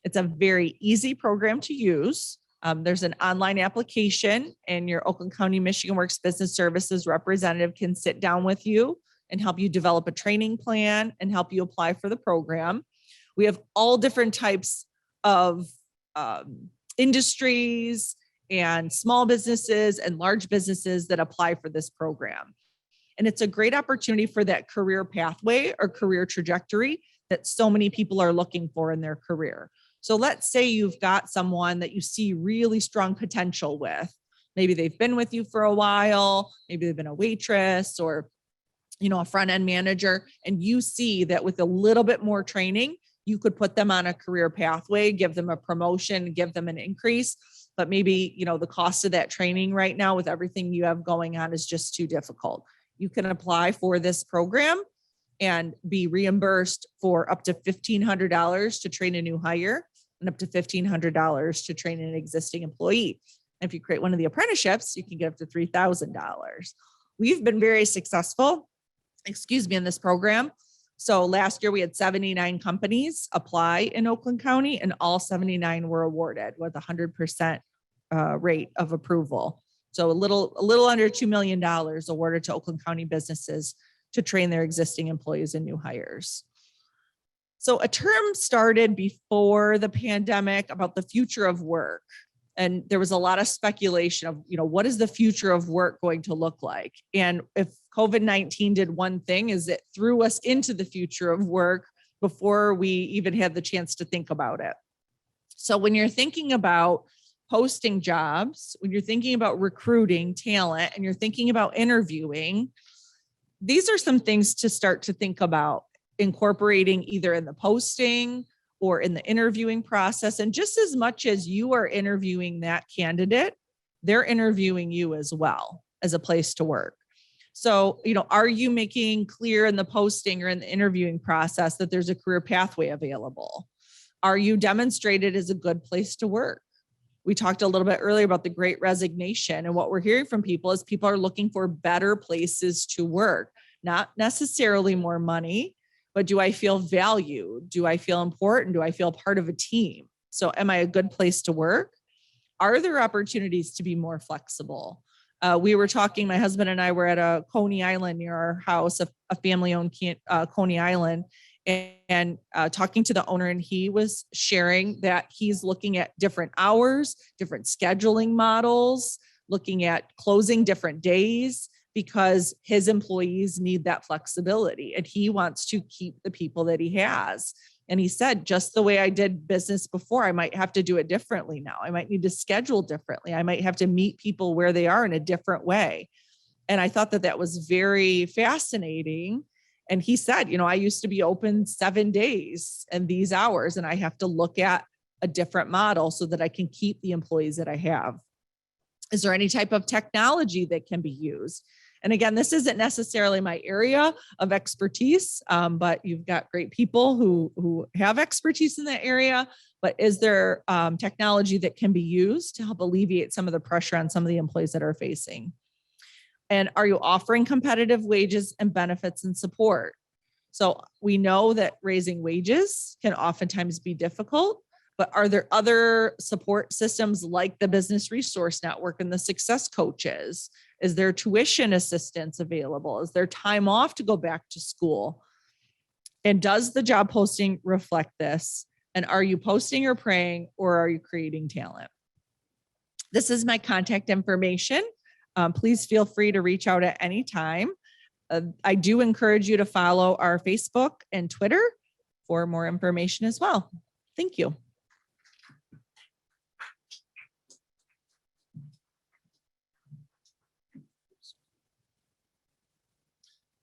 It's a very easy program to use. There's an online application, and your Oakland County Michigan Works Business Services representative can sit down with you and help you develop a training plan and help you apply for the program. We have all different types of industries and small businesses and large businesses that apply for this program. And it's a great opportunity for that career pathway or career trajectory that so many people are looking for in their career. So let's say you've got someone that you see really strong potential with. Maybe they've been with you for a while, maybe they've been a waitress or, you know, a front end manager, and you see that with a little bit more training, you could put them on a career pathway, give them a promotion, give them an increase. But maybe, you know, the cost of that training right now with everything you have going on is just too difficult. You can apply for this program and be reimbursed for up to $1,500 to train a new hire and up to $1,500 to train an existing employee. And if you create one of the apprenticeships, you can get up to $3,000. We've been very successful, in this program. So last year we had 79 companies apply in Oakland County, and all 79 were awarded with 100% rate of approval. So a little under $2 million awarded to Oakland County businesses to train their existing employees and new hires. So a term started before the pandemic about the future of work. And there was a lot of speculation of, you know, what is the future of work going to look like? And if COVID-19 did one thing, is it threw us into the future of work before we even had the chance to think about it. So when you're thinking about posting jobs, when you're thinking about recruiting talent, and you're thinking about interviewing, these are some things to start to think about incorporating either in the posting or in the interviewing process. And just as much as you are interviewing that candidate, they're interviewing you as well as a place to work. So, you know, are you making clear in the posting or in the interviewing process that there's a career pathway available? Are you demonstrated as a good place to work? We talked a little bit earlier about the Great Resignation, and what we're hearing from people is people are looking for better places to work, not necessarily more money, but do I feel valued? Do I feel important? Do I feel part of a team? So am I a good place to work? Are there opportunities to be more flexible? We were talking, my husband and I were at a Coney Island near our house, a family-owned Coney Island, and talking to the owner, and he was sharing that he's looking at different hours, different scheduling models, looking at closing different days, because his employees need that flexibility and he wants to keep the people that he has. And he said, just the way I did business before, I might have to do it differently now. I might need to schedule differently. I might have to meet people where they are in a different way. And I thought that that was very fascinating. And he said, I used to be open 7 days and these hours, and I have to look at a different model so that I can keep the employees that I have. Is there any type of technology that can be used? And again, this isn't necessarily my area of expertise, but you've got great people who have expertise in that area. But is there technology that can be used to help alleviate some of the pressure on some of the employees that are facing? And are you offering competitive wages and benefits and support? So we know that raising wages can oftentimes be difficult, but are there other support systems like the Business Resource Network and the Success Coaches? Is there tuition assistance available? Is there time off to go back to school? And does the job posting reflect this? And are you posting or praying, or are you creating talent? This is my contact information. Please feel free to reach out at any time. I do encourage you to follow our Facebook and Twitter for more information as well. Thank you.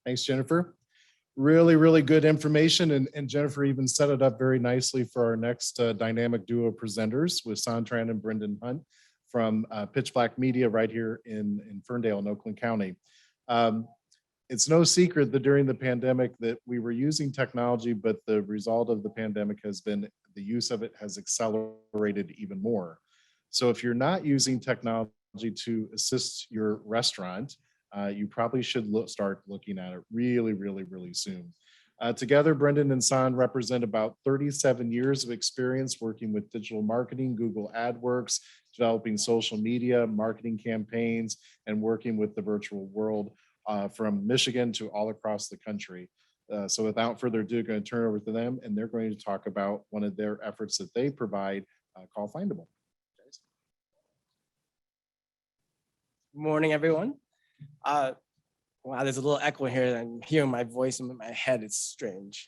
Thanks, Jennifer. Really, really good information. And Jennifer even set it up very nicely for our next dynamic duo presenters with Santran and Brendan Hunt from Pitch Black Media right here in Ferndale in Oakland County. It's no secret that during the pandemic that we were using technology, but the result of the pandemic has been the use of it has accelerated even more. So if you're not using technology to assist your restaurant, you probably should start looking at it really, really, really soon. Together, Brendan and San represent about 37 years of experience working with digital marketing, Google AdWords, developing social media, marketing campaigns, and working with the virtual world from Michigan to all across the country. So without further ado, I'm going to turn it over to them, and they're going to talk about one of their efforts that they provide called Findable. Good morning, everyone. Wow, there's a little echo here. I'm hearing my voice in my head. It's strange.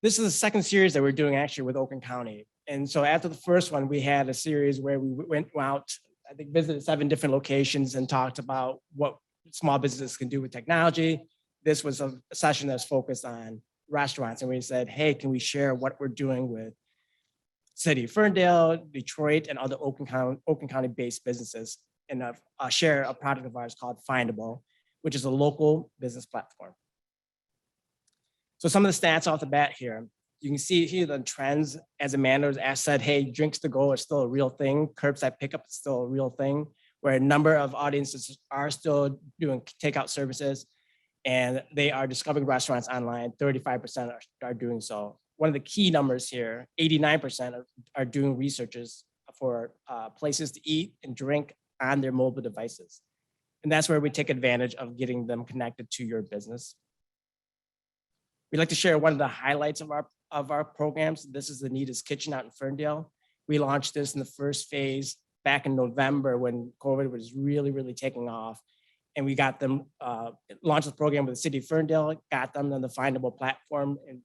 This is the second series that we're doing actually with Oakland County. And so after the first one, we had a series where we went out, I think visited 7 different locations and talked about what small businesses can do with technology. This was a session that's focused on restaurants. And we said, hey, can we share what we're doing with City of Ferndale, Detroit, and other Oakland County-based businesses, and share a product of ours called Findable, which is a local business platform. So some of the stats off the bat here, you can see here the trends. As Amanda said, hey, drinks to go are still a real thing. Curbside pickup is still a real thing, where a number of audiences are still doing takeout services, and they are discovering restaurants online. 35% are doing so. One of the key numbers here, 89% are doing researches for places to eat and drink on their mobile devices. And that's where we take advantage of getting them connected to your business. We'd like to share one of the highlights of our programs. This is the Need's Kitchen out in Ferndale. We launched this in the first phase back in November when COVID was really, really taking off. And we got them, launched the program with the City of Ferndale, got them on the Findable platform. And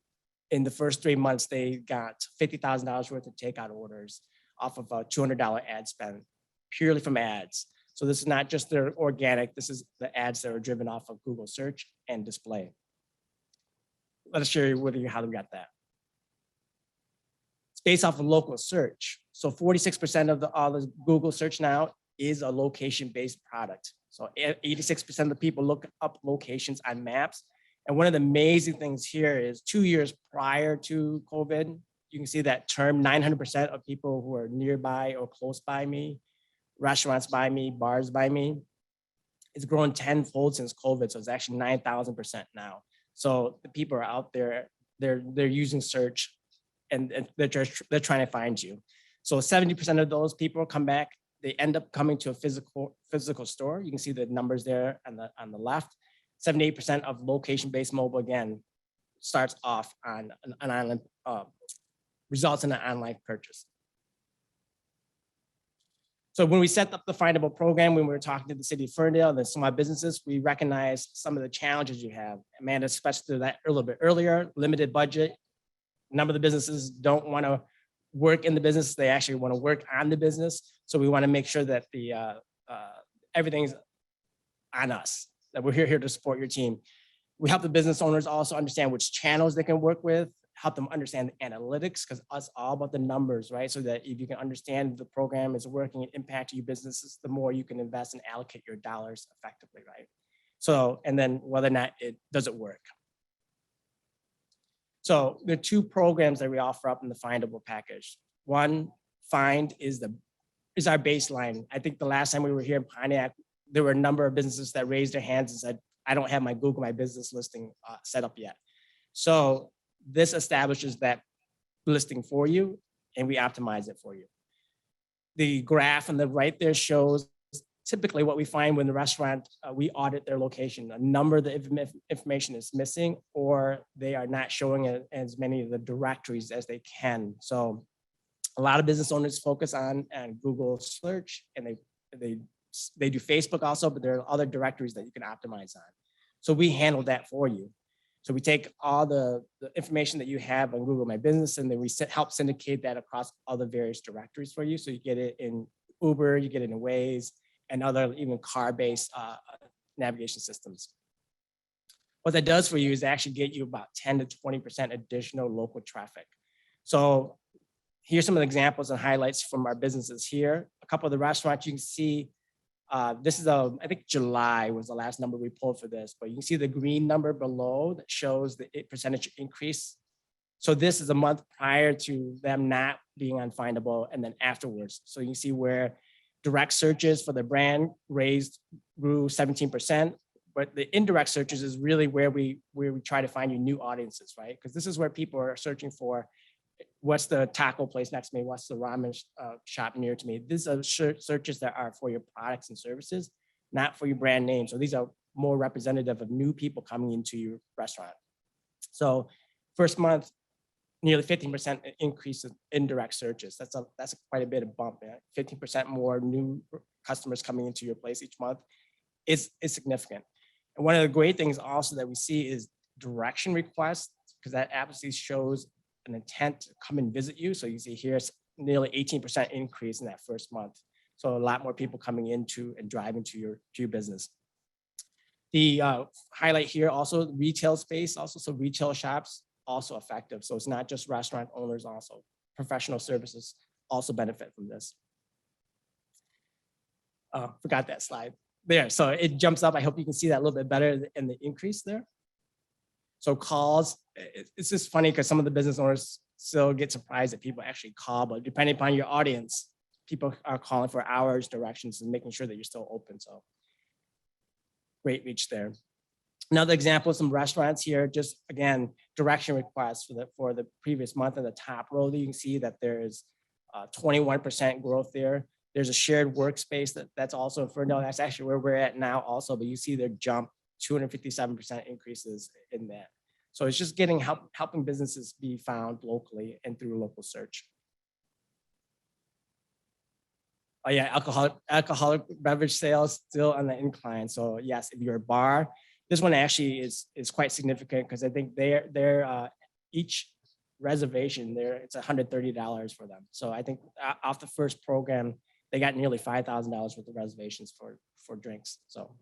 in the first 3 months, they got $50,000 worth of takeout orders off of a $200 ad spend, purely from ads. So this is not just their organic, this is the ads that are driven off of Google search and display. Let us share with you how we got that. It's based off of local search. So 46% of all the Google search now is a location-based product. So 86% of the people look up locations on maps. And one of the amazing things here is 2 years prior to COVID, you can see that term, 900% of people who are nearby or close by me, restaurants by me, bars by me, it's grown tenfold since COVID. So it's actually 9,000% now. So the people are out there, they're using search and they're trying to find you. So 70% of those people come back, they end up coming to a physical store. You can see the numbers there on the left. 78% of location-based mobile, again, starts off on an online, results in an online purchase. So when we set up the Findable program, when we were talking to the city of Ferndale and the small businesses, we recognized some of the challenges you have. Amanda spoke to that a little bit earlier, limited budget. A number of the businesses don't want to work in the business. They actually want to work on the business. So we want to make sure that everything's on us, that we're here to support your team. We help the business owners also understand which channels they can work with, help them understand the analytics, because it's all about the numbers, right? So that if you can understand the program is working and impacting your businesses, the more you can invest and allocate your dollars effectively, right? So, and then whether or not it does it work. So there are two programs that we offer up in the Findable package. One, Find is our baseline. I think the last time we were here in Pontiac, there were a number of businesses that raised their hands and said, I don't have my Google My Business listing set up yet. So this establishes that listing for you and we optimize it for you. The graph on the right there shows typically what we find when the restaurant, we audit their location. A number of the information is missing or they are not showing as many of the directories as they can. So a lot of business owners focus on Google search and they do Facebook also, but there are other directories that you can optimize on. So we handle that for you. So we take all the information that you have on Google My Business and then we help syndicate that across other various directories for you. So you get it in Uber, you get it in Waze, and other even car-based navigation systems. What that does for you is actually get you about 10 to 20% additional local traffic. So here's some of the examples and highlights from our businesses here. A couple of the restaurants you can see, this is I think July was the last number we pulled for this, but you can see the green number below that shows the percentage increase. So this is a month prior to them not being on Findable and then afterwards. So you can see where direct searches for the brand grew 17%, but the indirect searches is really where we try to find you new audiences, right? Because this is where people are searching for what's the taco place next to me, what's the ramen shop near to me. These are searches that are for your products and services, not for your brand name. So these are more representative of new people coming into your restaurant. So first month, nearly 15% increase in indirect searches. That's quite a bit of bump. 15% more new customers coming into your place each month is significant. And one of the great things also that we see is direction requests, because that obviously shows an intent to come and visit you. So you see here, it's nearly 18% increase in that first month. So a lot more people coming into and driving to your business. The highlight here also retail space, also so retail shops also effective. So it's not just restaurant owners, also professional services also benefit from this. Forgot that slide there. So it jumps up. I hope you can see that a little bit better in the increase there. So calls, it's just funny because some of the business owners still get surprised that people actually call, but depending upon your audience, people are calling for hours, directions, and making sure that you're still open. So great reach there. Another example of some restaurants here, just again, direction requests for the previous month in the top row. You can see that there's 21% growth there. There's a shared workspace that's also in Ferndale. That's actually where we're at now also, but you see their jump 257% increases in that. So it's just helping businesses be found locally and through local search. Oh yeah, alcoholic beverage sales still on the incline. So yes, if you're a bar, this one actually is quite significant because I think they're each reservation there, it's $130 for them. So I think off the first program, they got nearly $5,000 worth of reservations for drinks. So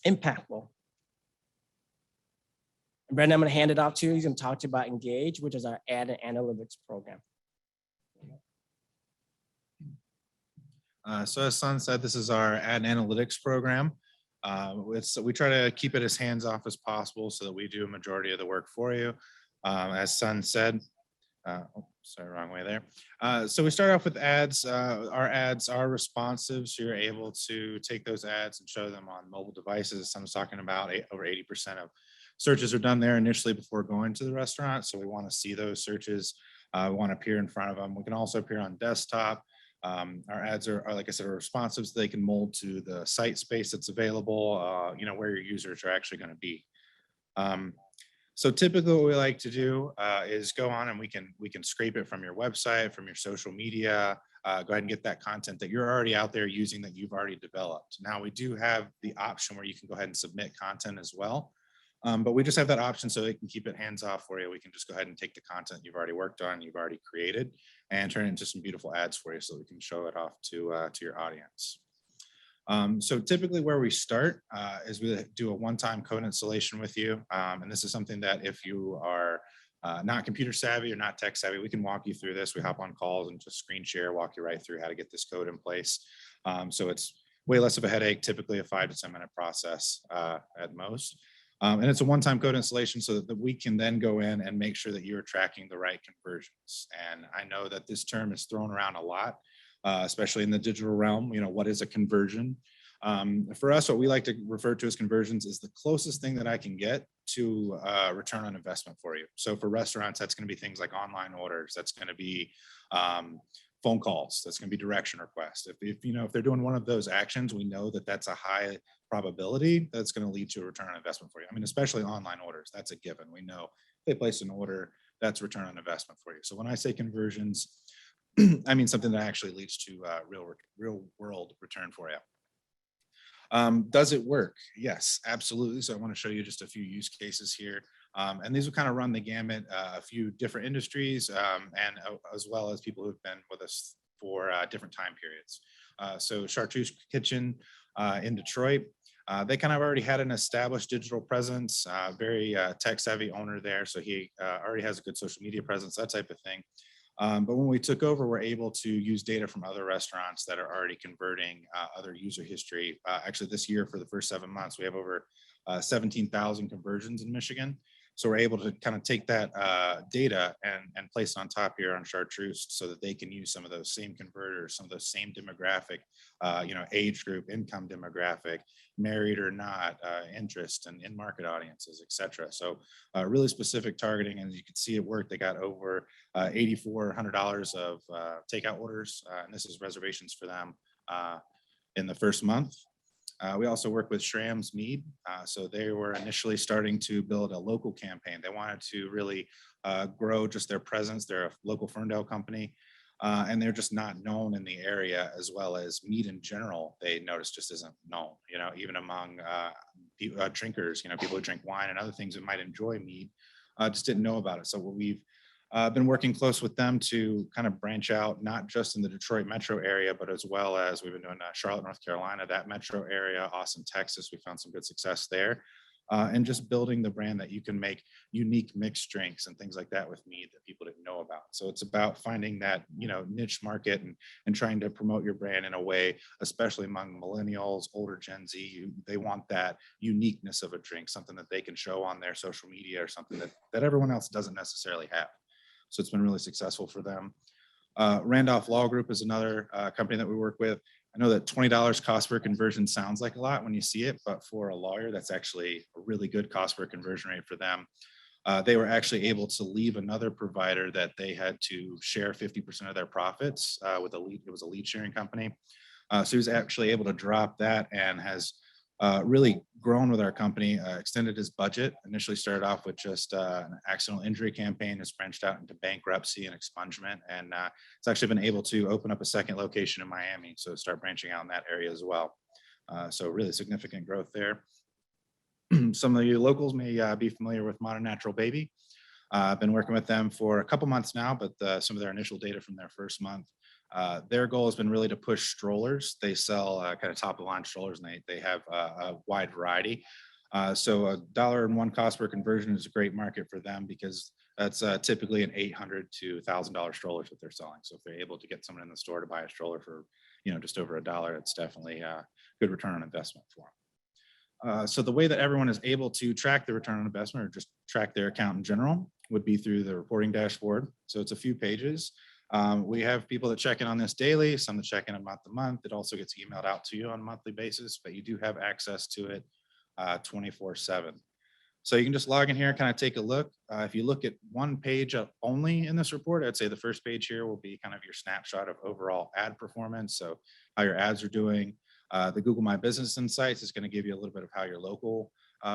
impactful. And Brendan, I'm going to hand it off to you. He's going to talk to you about Engage, which is our ad and analytics program. So as Sun said, this is our ad and analytics program. We try to keep it as hands-off as possible so that we do a majority of the work for you. As Sun said, sorry, wrong way there. So we start off with ads. Our ads are responsive, so you're able to take those ads and show them on mobile devices. Sun's talking about over 80% of searches are done there initially before going to the restaurant. So we want to see those searches. We want to appear in front of them. We can also appear on desktop. Our ads are, like I said, are responsive, so they can mold to the site space that's available, where your users are actually going to be. So typically what we like to do is go on and we can scrape it from your website, from your social media, go ahead and get that content that you're already out there using that you've already developed. Now we do have the option where you can go ahead and submit content as well. But we just have that option so they can keep it hands off for you. We can just go ahead and take the content you've already worked on, you've already created, and turn it into some beautiful ads for you so we can show it off to your audience. So typically where we start is we do a one-time code installation with you. And this is something that if you are not computer savvy or not tech savvy, we can walk you through this. We hop on calls and just screen share, walk you right through how to get this code in place. So it's way less of a headache, typically a 5 to 10 minute process at most. And it's a one-time code installation so that we can then go in and make sure that you're tracking the right conversions. And I know that this term is thrown around a lot, especially in the digital realm. You know, what is a conversion? For us, what we like to refer to as conversions is the closest thing that I can get to return on investment for you. So for restaurants, that's going to be things like online orders. That's going to be phone calls. That's going to be direction requests. If they're doing one of those actions, we know that that's a high probability that's going to lead to a return on investment for you. I mean, especially online orders, that's a given. We know if they place an order, that's return on investment for you. So when I say conversions, I mean something that actually leads to real world return for you. Does it work? Yes, absolutely. So I want to show you just a few use cases here. And these will kind of run the gamut, a few different industries, and as well as people who've been with us for different time periods. So Chartreuse Kitchen in Detroit, they kind of already had an established digital presence, very tech savvy owner there. So he already has a good social media presence, that type of thing. But when we took over, we're able to use data from other restaurants that are already converting other user history. Actually, this year for the first 7 months, we have over 17,000 conversions in Michigan. So we're able to kind of take that data and place it on top here on Chartreuse so that they can use some of those same converters, some of those same demographic, age group, income demographic, married or not, interest and in-market audiences, et cetera. So really specific targeting, and you can see it work. They got over $8,400 of takeout orders, and this is reservations for them in the first month. We also work with Schramm's Mead. So they were initially starting to build a local campaign. They wanted to really grow just their presence. They're a local Ferndale company, and they're just not known in the area, as well as Mead in general. They noticed just isn't known, even among drinkers, people who drink wine and other things that might enjoy Mead, just didn't know about it. So what we've been working close with them to kind of branch out, not just in the Detroit metro area, but as well as we've been doing Charlotte, North Carolina, that metro area, Austin, Texas. We found some good success there. And just building the brand that you can make unique mixed drinks and things like that with Mead that people didn't know about. So it's about finding that, niche market and trying to promote your brand in a way, especially among millennials, older Gen Z. They want that uniqueness of a drink, something that they can show on their social media or something that everyone else doesn't necessarily have. So it's been really successful for them. Randolph Law Group is another company that we work with. I know that $20 cost per conversion sounds like a lot when you see it, but for a lawyer, that's actually a really good cost per conversion rate for them. They were actually able to leave another provider that they had to share 50% of their profits with a lead. It was a lead sharing company. So he was actually able to drop that and has really grown with our company, extended his budget. Initially started off with just an accidental injury campaign, has branched out into bankruptcy and expungement, and it's actually been able to open up a second location in Miami, so start branching out in that area as well. So really significant growth there. Some of you locals may be familiar with Modern Natural Baby. I've been working with them for a couple months now, but some of their initial data from their first month, their goal has been really to push strollers. They sell kind of top of the line strollers, and they have a wide variety. So $1 cost per conversion is a great market for them because that's typically an $800 to $1,000 strollers that they're selling. So if they're able to get someone in the store to buy a stroller for just over $1, it's definitely a good return on investment for them. So the way that everyone is able to track the return on investment or just track their account in general would be through the reporting dashboard. So it's a few pages. We have people that check in on this daily, some that check in month to month. It also gets emailed out to you on a monthly basis, but you do have access to it 24/7. So you can just log in here, kind of take a look. If you look at one page only in this report, I'd say the first page here will be kind of your snapshot of overall ad performance. So how your ads are doing. The Google My Business Insights is going to give you a little bit of how your local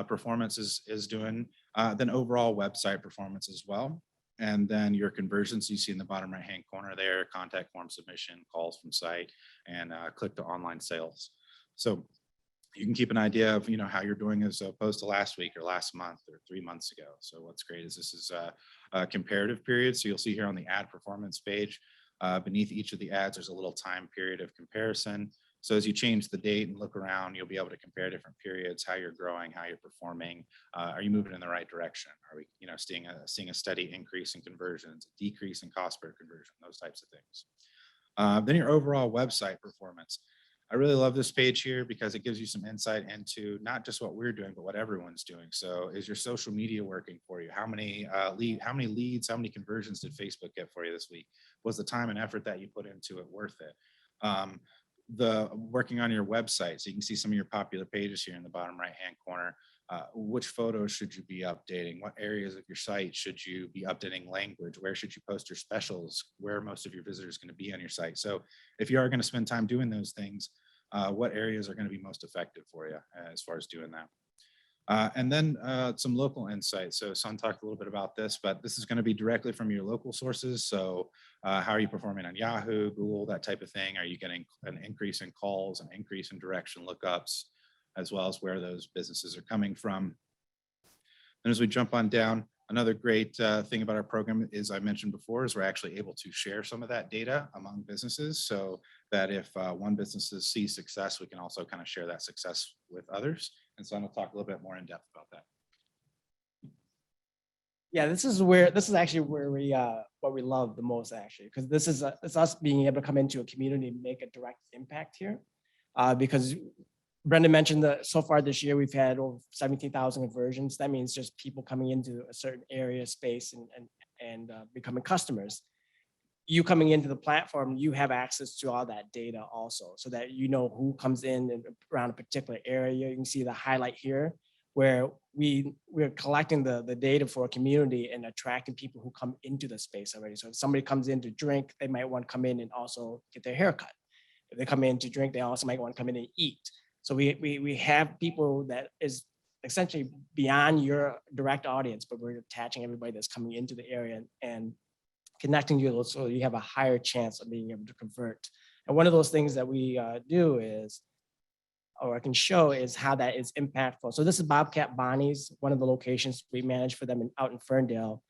performance is doing. Then overall website performance as well. And then your conversions you see in the bottom right-hand corner there, contact form submission, calls from site, and click to online sales. So you can keep an idea of, how you're doing as opposed to last week or last month or 3 months ago. So what's great is this is a comparative period. So you'll see here on the ad performance page, beneath each of the ads, there's a little time period of comparison. So as you change the date and look around, you'll be able to compare different periods, how you're growing, how you're performing. Are you moving in the right direction? Are we, seeing a steady increase in conversions, a decrease in cost per conversion, those types of things. Then your overall website performance. I really love this page here because it gives you some insight into not just what we're doing, but what everyone's doing. So is your social media working for you? How many leads, how many conversions did Facebook get for you this week? Was the time and effort that you put into it worth it? The working on your website. So you can see some of your popular pages here in the bottom right-hand corner. Which photos should you be updating? What areas of your site should you be updating language? Where should you post your specials? Where are most of your visitors going to be on your site? So if you are going to spend time doing those things, what areas are going to be most effective for you as far as doing that? And then some local insights. So Sun talked a little bit about this, but this is going to be directly from your local sources. So how are you performing on Yahoo, Google, that type of thing? Are you getting an increase in calls, an increase in direction lookups, as well as where those businesses are coming from? And as we jump on down, another great thing about our program is, I mentioned before, is we're actually able to share some of that data among businesses, so that if one business sees success, we can also kind of share that success with others. And so I'm going to talk a little bit more in depth about that. Yeah, this is actually where we what we love the most, actually, because it's us being able to come into a community and make a direct impact here. Because Brendan mentioned that so far this year we've had over 17,000 conversions. That means just people coming into a certain area, space, and becoming customers. You coming into the platform, you have access to all that data also, so that you know who comes in and around a particular area. You can see the highlight here, where we're collecting the data for a community and attracting people who come into the space already. So if somebody comes in to drink, they might want to come in and also get their hair cut. If they come in to drink, they also might want to come in and eat. So we have people that is essentially beyond your direct audience, but we're attaching everybody that's coming into the area and connecting you, so you have a higher chance of being able to convert. And one of those things that we do is, or I can show, is how that is impactful. So this is Bobcat Bonnie's, one of the locations we manage for them out in Ferndale.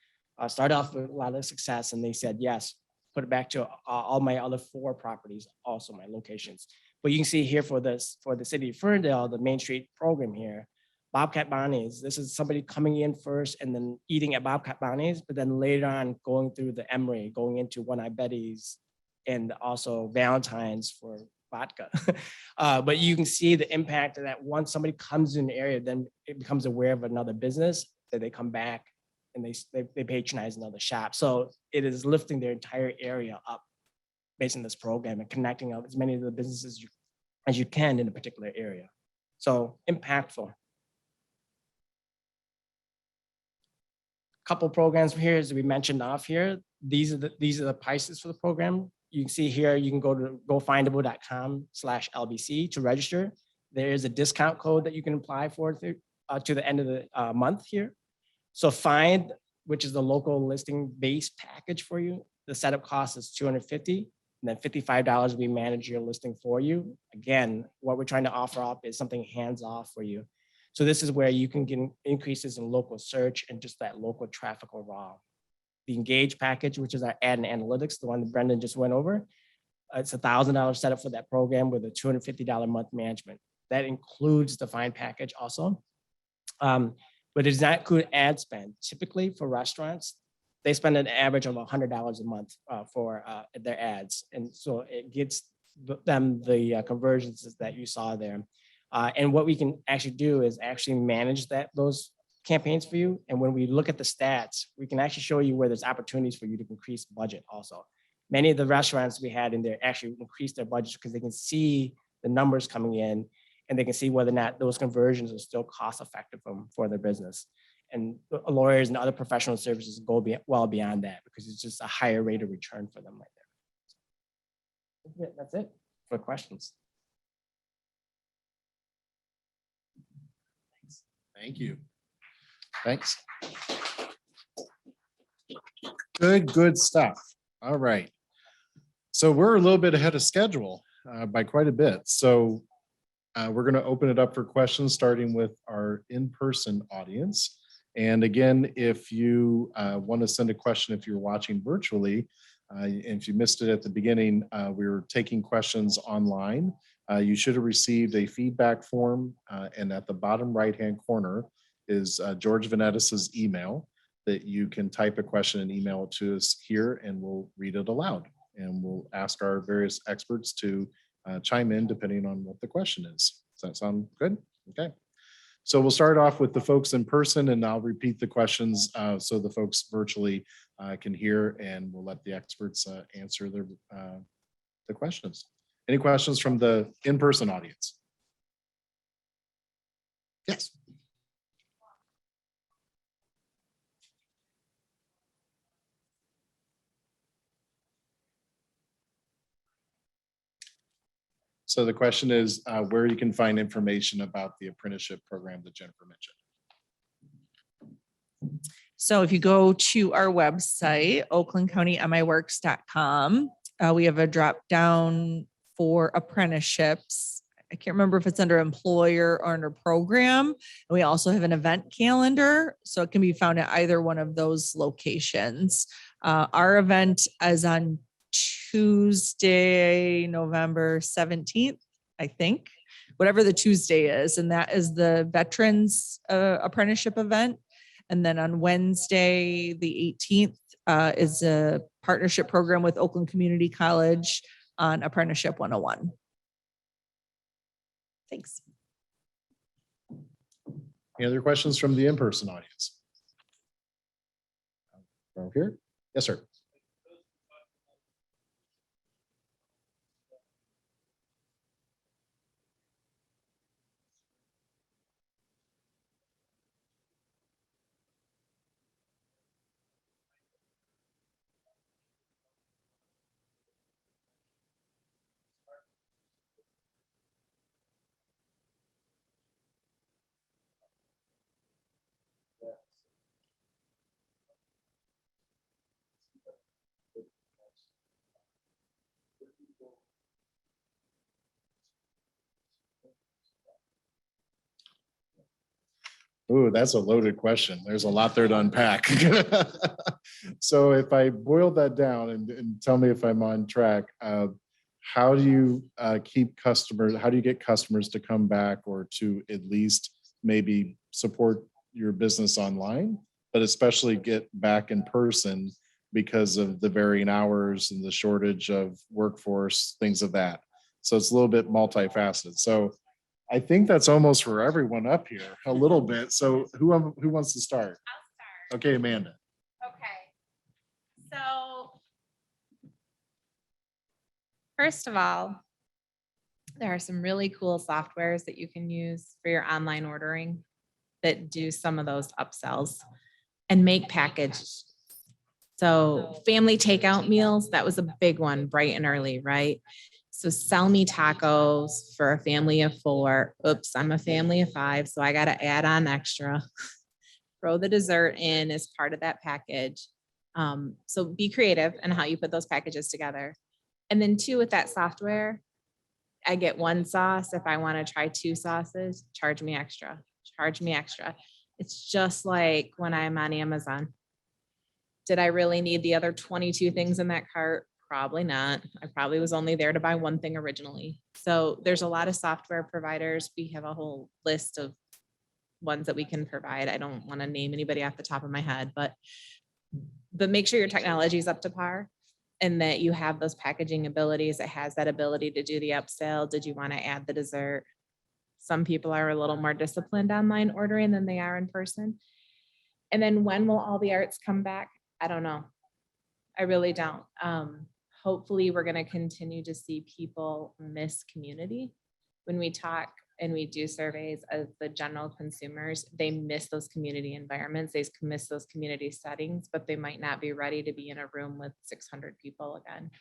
Started off with a lot of success, and they said, yes, put it back to all my other 4 properties, also my locations. But you can see here for the city of Ferndale, the Main Street program here, Bobcat Bonnie's, this is somebody coming in first and then eating at Bobcat Bonnie's, but then later on going through the Emery, going into One Eye Betty's, and also Valentine's for vodka. But you can see the impact of that. Once somebody comes in the area, then it becomes aware of another business, that they come back and they patronize another shop. So it is lifting their entire area up based on this program and connecting up as many of the businesses as you can in a particular area. So impactful. Couple programs here, as we mentioned off here. These are the prices for the program. You can see here, you can go to gofindable.com/LBC to register. There is a discount code that you can apply for to the end of the month here. So Find, which is the local listing base package for you, the setup cost is $250, and then $55 we manage your listing for you. Again, what we're trying to offer up is something hands-off for you. So this is where you can get increases in local search and just that local traffic overall. The Engage package, which is our ad and analytics, the one that Brendan just went over, it's $1,000 setup for that program with a $250 month management. That includes the Find package also. But it does not include ad spend. Typically for restaurants, they spend an average of $100 a month for their ads. And so it gets them the conversions that you saw there. And what we can actually do is actually manage those campaigns for you. And when we look at the stats, we can actually show you where there's opportunities for you to increase budget also. Many of the restaurants we had in there actually increased their budget because they can see the numbers coming in and they can see whether or not those conversions are still cost effective for their business. And lawyers and other professional services go well beyond that because it's just a higher rate of return for them right there. That's it for questions. Thank you. Thanks. Good stuff. All right. So we're a little bit ahead of schedule by quite a bit. So we're going to open it up for questions, starting with our in-person audience. And again, if you want to send a question, if you're watching virtually, and if you missed it at the beginning, we were taking questions online. You should have received a feedback form, and at the bottom right-hand corner is George Vanettis's email that you can type a question and email it to us here, and we'll read it aloud. And we'll ask our various experts to chime in depending on what the question is. Does that sound good? Okay. So we'll start off with the folks in person, and I'll repeat the questions so the folks virtually can hear, and we'll let the experts answer the questions. Any questions from the in-person audience? Yes. So the question is where you can find information about the apprenticeship program that Jennifer mentioned. So if you go to our website, oaklandcountymiworks.com, we have a drop down for apprenticeships. I can't remember if it's under employer or under program. And we also have an event calendar, so it can be found at either one of those locations. Our event is on Tuesday, November 17th, I think, whatever the Tuesday is. And that is the Veterans Apprenticeship event. And then on Wednesday, the 18th, is a partnership program with Oakland Community College on Apprenticeship 101. Thanks. Any other questions from the in-person audience? Over here? Yes, sir. Ooh, that's a loaded question. There's a lot there to unpack. So if I boil that down and tell me if I'm on track, how do you keep customers, how do you get customers to come back or to at least maybe support your business online, but especially get back in person because of the varying hours and the shortage of workforce, things of that. So it's a little bit multifaceted. So I think that's almost for everyone up here a little bit. So who wants to start? I'll start. Okay, Amanda. Okay. So first of all, there are some really cool softwares that you can use for your online ordering that do some of those upsells and make packages. So family takeout meals, that was a big one, bright and early, right? So sell me tacos for a family of 4. Oops, I'm a family of 5, so I got to add on extra. Throw the dessert in as part of that package. So be creative in how you put those packages together. And then 2, with that software, I get 1 sauce. If I want to try 2 sauces, charge me extra. Charge me extra. It's just like when I'm on Amazon. Did I really need the other 22 things in that cart? Probably not. I probably was only there to buy 1 thing originally. So there's a lot of software providers. We have a whole list of ones that we can provide. I don't want to name anybody off the top of my head, but make sure your technology is up to par and that you have those packaging abilities. It has that ability to do the upsell. Did you want to add the dessert? Some people are a little more disciplined online ordering than they are in person. And then when will all the arts come back? I don't know. I really don't. Hopefully we're going to continue to see people miss community. When we talk and we do surveys of the general consumers, they miss those community environments. They miss those community settings, but they might not be ready to be in a room with 600 people again.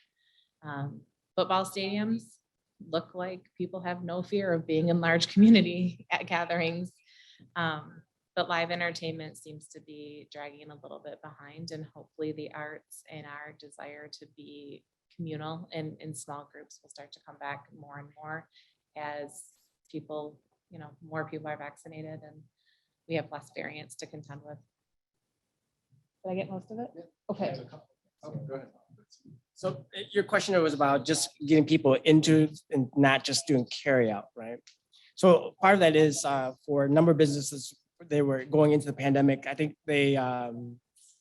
Football stadiums look like people have no fear of being in large community gatherings. But live entertainment seems to be dragging a little bit behind, and hopefully the arts and our desire to be communal and in small groups will start to come back more and more as people, more people are vaccinated and we have less variants to contend with. Did I get most of it? Okay. Oh, go ahead. So your question was about just getting people into and not just doing carry out, right? So part of that is for a number of businesses, they were going into the pandemic. I think they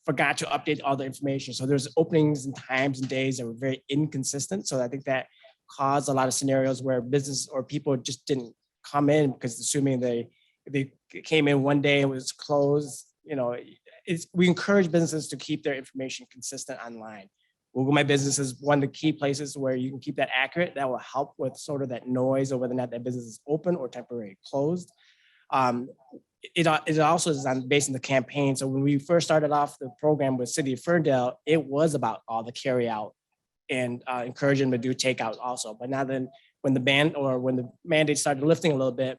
forgot to update all the information. So there's openings and times and days that were very inconsistent. So I think that caused a lot of scenarios where business or people just didn't come in because assuming they came in one day and was closed. We encourage businesses to keep their information consistent online. Google My Business is one of the key places where you can keep that accurate. That will help with sort of that noise of whether or not that business is open or temporarily closed. It also is based on the campaign. So when we first started off the program with City of Ferndale, it was about all the carry out and encouraging them to do takeout also. But now then when the mandate started lifting a little bit,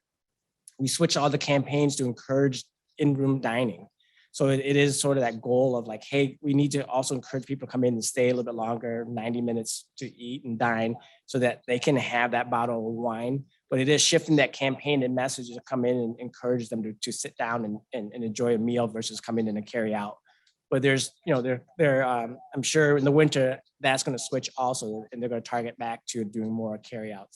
we switched all the campaigns to encourage in-room dining. So it is sort of that goal of like, hey, we need to also encourage people to come in and stay a little bit longer, 90 minutes to eat and dine so that they can have that bottle of wine. But it is shifting that campaign and message to come in and encourage them to sit down and enjoy a meal versus coming in and carry out. But there's, I'm sure in the winter, that's going to switch also, and they're going to target back to doing more carry out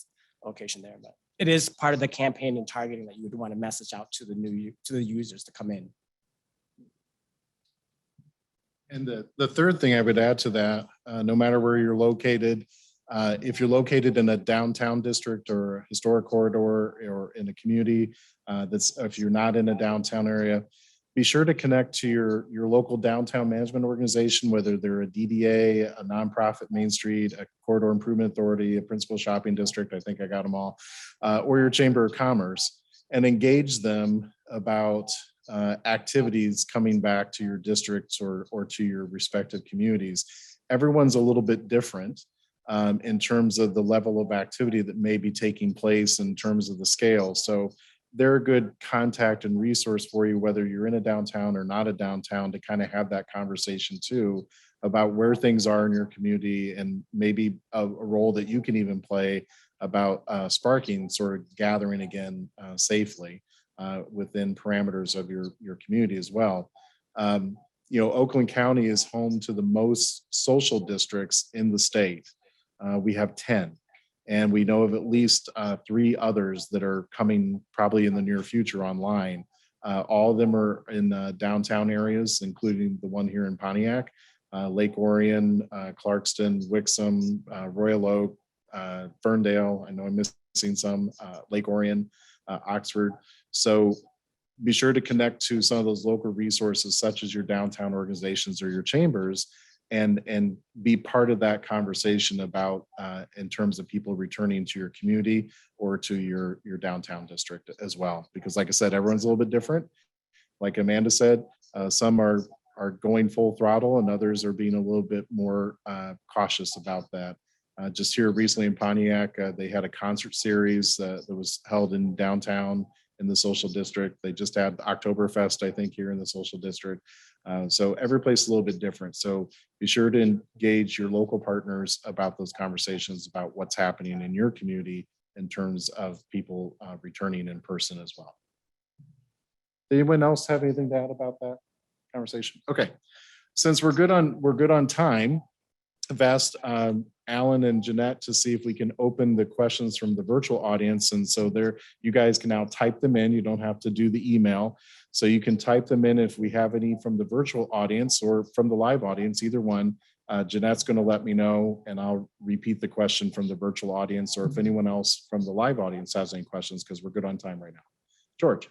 location there. But it is part of the campaign and targeting that you would want to message out to the users to come in. And the third thing I would add to that, no matter where you're located, if you're located in a downtown district or a historic corridor or in a community if you're not in a downtown area, be sure to connect to your local downtown management organization, whether they're a DDA, a nonprofit, Main Street, a corridor improvement authority, a principal shopping district, I think I got them all, or your chamber of commerce, and engage them about activities coming back to your districts or to your respective communities. Everyone's a little bit different in terms of the level of activity that may be taking place in terms of the scale. So they're a good contact and resource for you, whether you're in a downtown or not a downtown, to kind of have that conversation too about where things are in your community and maybe a role that you can even play about sparking sort of gathering again safely. Within parameters of your community as well. Oakland County is home to the most social districts in the state. We have 10, and we know of at least 3 others that are coming probably in the near future online. All of them are in downtown areas, including the one here in Pontiac, Lake Orion, Clarkston, Wixom, Royal Oak, Ferndale. I know I'm missing some, Lake Orion, Oxford. So be sure to connect to some of those local resources, such as your downtown organizations or your chambers, and be part of that conversation about in terms of people returning to your community or to your downtown district as well. Because like I said, everyone's a little bit different. Like Amanda said, some are going full throttle and others are being a little bit more cautious about that. Just here recently in Pontiac, they had a concert series that was held in downtown in the social district. They just had Oktoberfest, I think, here in the social district. So every place is a little bit different. So be sure to engage your local partners about those conversations about what's happening in your community in terms of people returning in person as well. Anyone else have anything to add about that conversation? Okay, since we're good on time, I've asked Alan and Jeanette to see if we can open the questions from the virtual audience. And so there, you guys can now type them in. You don't have to do the email. So you can type them in if we have any from the virtual audience or from the live audience, either one. Jeanette's going to let me know and I'll repeat the question from the virtual audience, or if anyone else from the live audience has any questions, because we're good on time right now. George.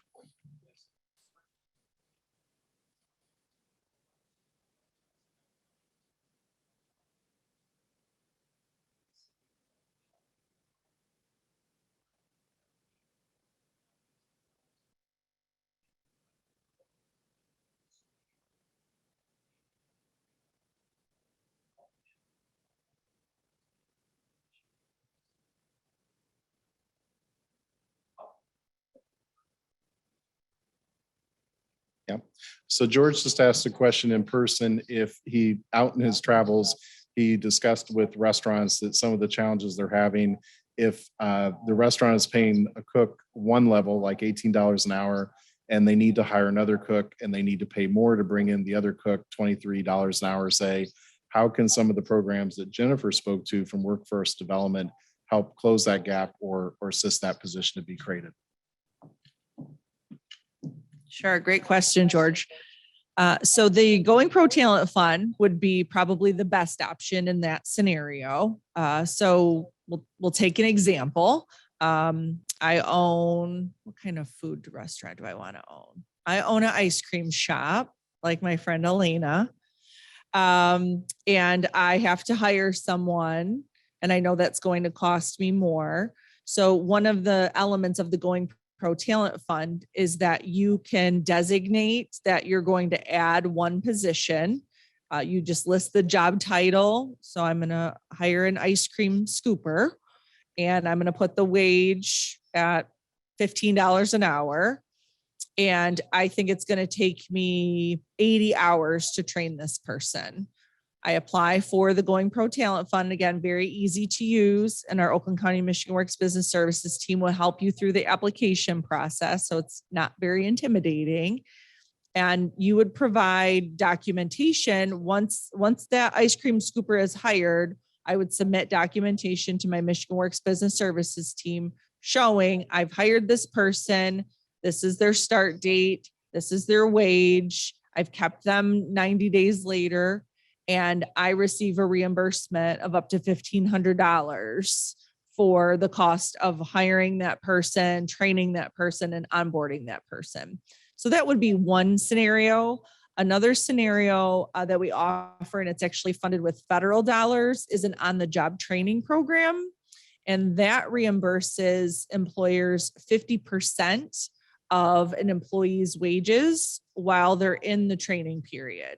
So George just asked a question in person. If he, out in his travels, he discussed with restaurants that some of the challenges they're having, if the restaurant is paying a cook one level, like $18 an hour, and they need to hire another cook and they need to pay more to bring in the other cook, $23 an hour, say, how can some of the programs that Jennifer spoke to from workforce development help close that gap or assist that position to be created? Sure. Great question, George. So the Going Pro Talent Fund would be probably the best option in that scenario. So we'll take an example. I own, what kind of food restaurant do I want to own? I own an ice cream shop, like my friend Elena. And I have to hire someone, and I know that's going to cost me more. So one of the elements of the Going Pro Talent Fund is that you can designate that you're going to add one position. You just list the job title. So I'm going to hire an ice cream scooper, and I'm going to put the wage at $15 an hour. And I think it's going to take me 80 hours to train this person. I apply for the Going Pro Talent Fund. Again, very easy to use. And our Oakland County Michigan Works Business Services team will help you through the application process. So it's not very intimidating. And you would provide documentation. Once that ice cream scooper is hired, I would submit documentation to my Michigan Works Business Services team showing I've hired this person. This is their start date. This is their wage. I've kept them 90 days later, and I receive a reimbursement of up to $1,500 for the cost of hiring that person, training that person, and onboarding that person. So that would be one scenario. Another scenario that we offer, and it's actually funded with federal dollars, is an on-the-job training program. And that reimburses employers 50% of an employee's wages while they're in the training period.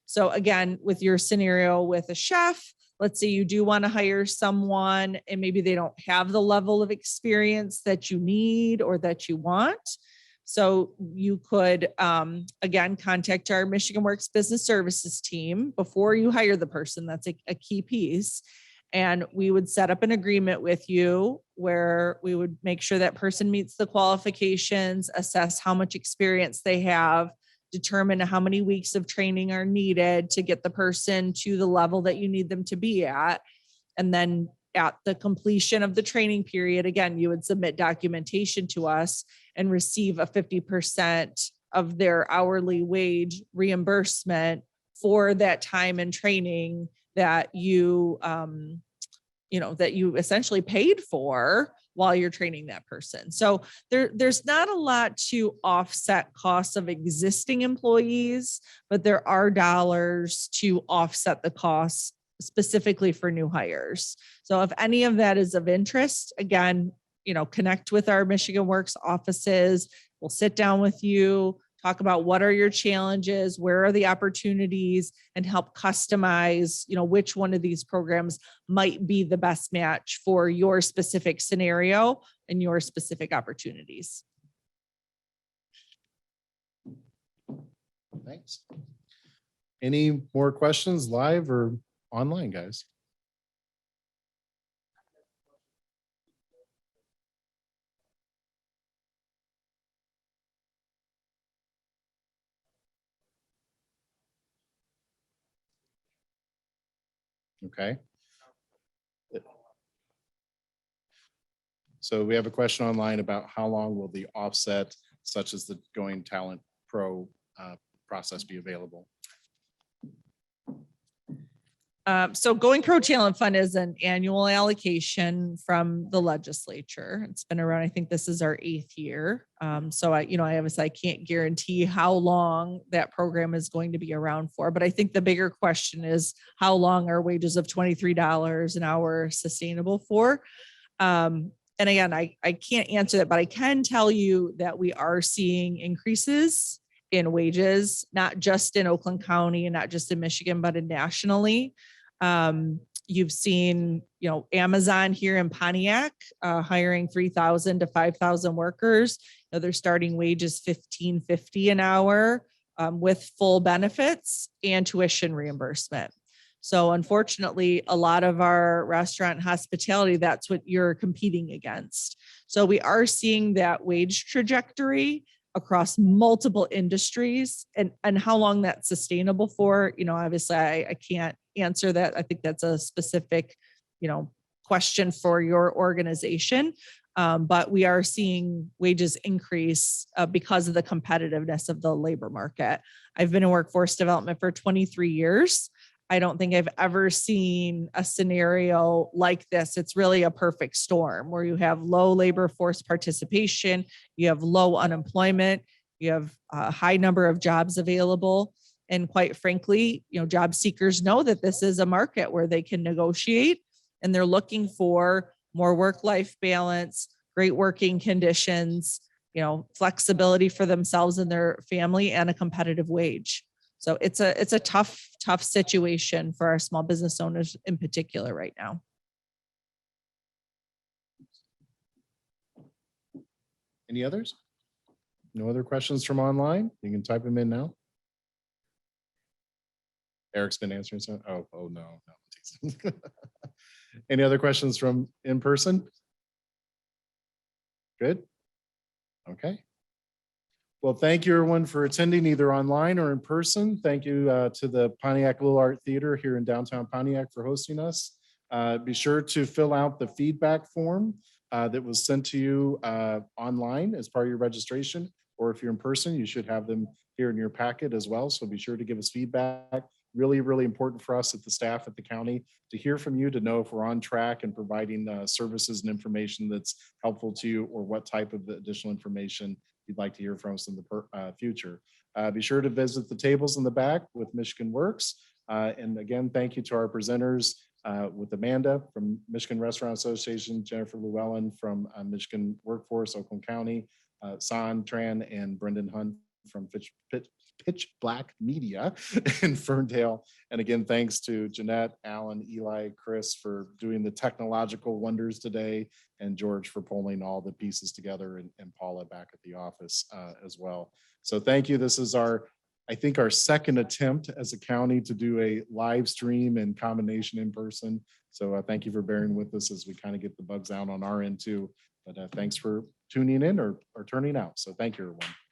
So again, with your scenario with a chef, let's say you do want to hire someone and maybe they don't have the level of experience that you need or that you want. So you could, again, contact our Michigan Works Business Services team before you hire the person. That's a key piece. And we would set up an agreement with you where we would make sure that person meets the qualifications, assess how much experience they have, determine how many weeks of training are needed to get the person to the level that you need them to be at. And then at the completion of the training period, again, you would submit documentation to us and receive a 50% of their hourly wage reimbursement for that time and training that you essentially paid for while you're training that person. So there's not a lot to offset costs of existing employees, but there are dollars to offset the costs specifically for new hires. So if any of that is of interest, again, connect with our Michigan Works offices. We'll sit down with you, talk about what are your challenges, where are the opportunities, and help customize, which one of these programs might be the best match for your specific scenario and your specific opportunities. Thanks. Any more questions live or online, guys? Okay. So we have a question online about how long will the offset, such as the Going Talent Pro process, be available? So Going Pro Talent Fund is an annual allocation from the legislature. It's been around, I think this is our 8th year. So I obviously I can't guarantee how long that program is going to be around for, but I think the bigger question is how long are wages of $23 an hour sustainable for? And again, I can't answer that, but I can tell you that we are seeing increases in wages, not just in Oakland County and not just in Michigan, but nationally. You've seen, Amazon here in Pontiac hiring 3,000 to 5,000 workers. Their starting wage is $15.50 an hour. with full benefits and tuition reimbursement. So unfortunately, a lot of our restaurant hospitality, that's what you're competing against. So we are seeing that wage trajectory across multiple industries, and how long that's sustainable for, obviously I can't answer that. I think that's a specific, question for your organization. But we are seeing wages increase because of the competitiveness of the labor market. I've been in workforce development for 23 years. I don't think I've ever seen a scenario like this. It's really a perfect storm where you have low labor force participation, you have low unemployment, you have a high number of jobs available. And quite frankly, job seekers know that this is a market where they can negotiate, and they're looking for more work-life balance, great working conditions, flexibility for themselves and their family, and a competitive wage. So it's a tough situation for our small business owners in particular right now. Any others? No other questions from online? You can type them in now. Eric's been answering some. Oh no. Any other questions from in person? Good. Okay. Well, thank you everyone for attending either online or in person. Thank you to the Pontiac Little Art Theater here in downtown Pontiac for hosting us. Be sure to fill out the feedback form that was sent to you online as part of your registration, or if you're in person, you should have them here in your packet as well. So be sure to give us feedback. Really, really important for us at the staff at the county to hear from you, to know if we're on track and providing services and information that's helpful to you, or what type of additional information you'd like to hear from us in the future. Be sure to visit the tables in the back with Michigan Works. And again, thank you to our presenters with Amanda from Michigan Restaurant Association, Jennifer Llewellyn from Michigan Workforce, Oakland County, San Tran, and Brendan Hunt from Pitch Black Media in Ferndale. And again, thanks to Jeanette, Alan, Eli, Chris for doing the technological wonders today, and George for pulling all the pieces together, and Paula back at the office as well. So thank you. This is I think our second attempt as a county to do a live stream and combination in person. So thank you for bearing with us as we kind of get the bugs out on our end too. But thanks for tuning in or turning out. So thank you, everyone.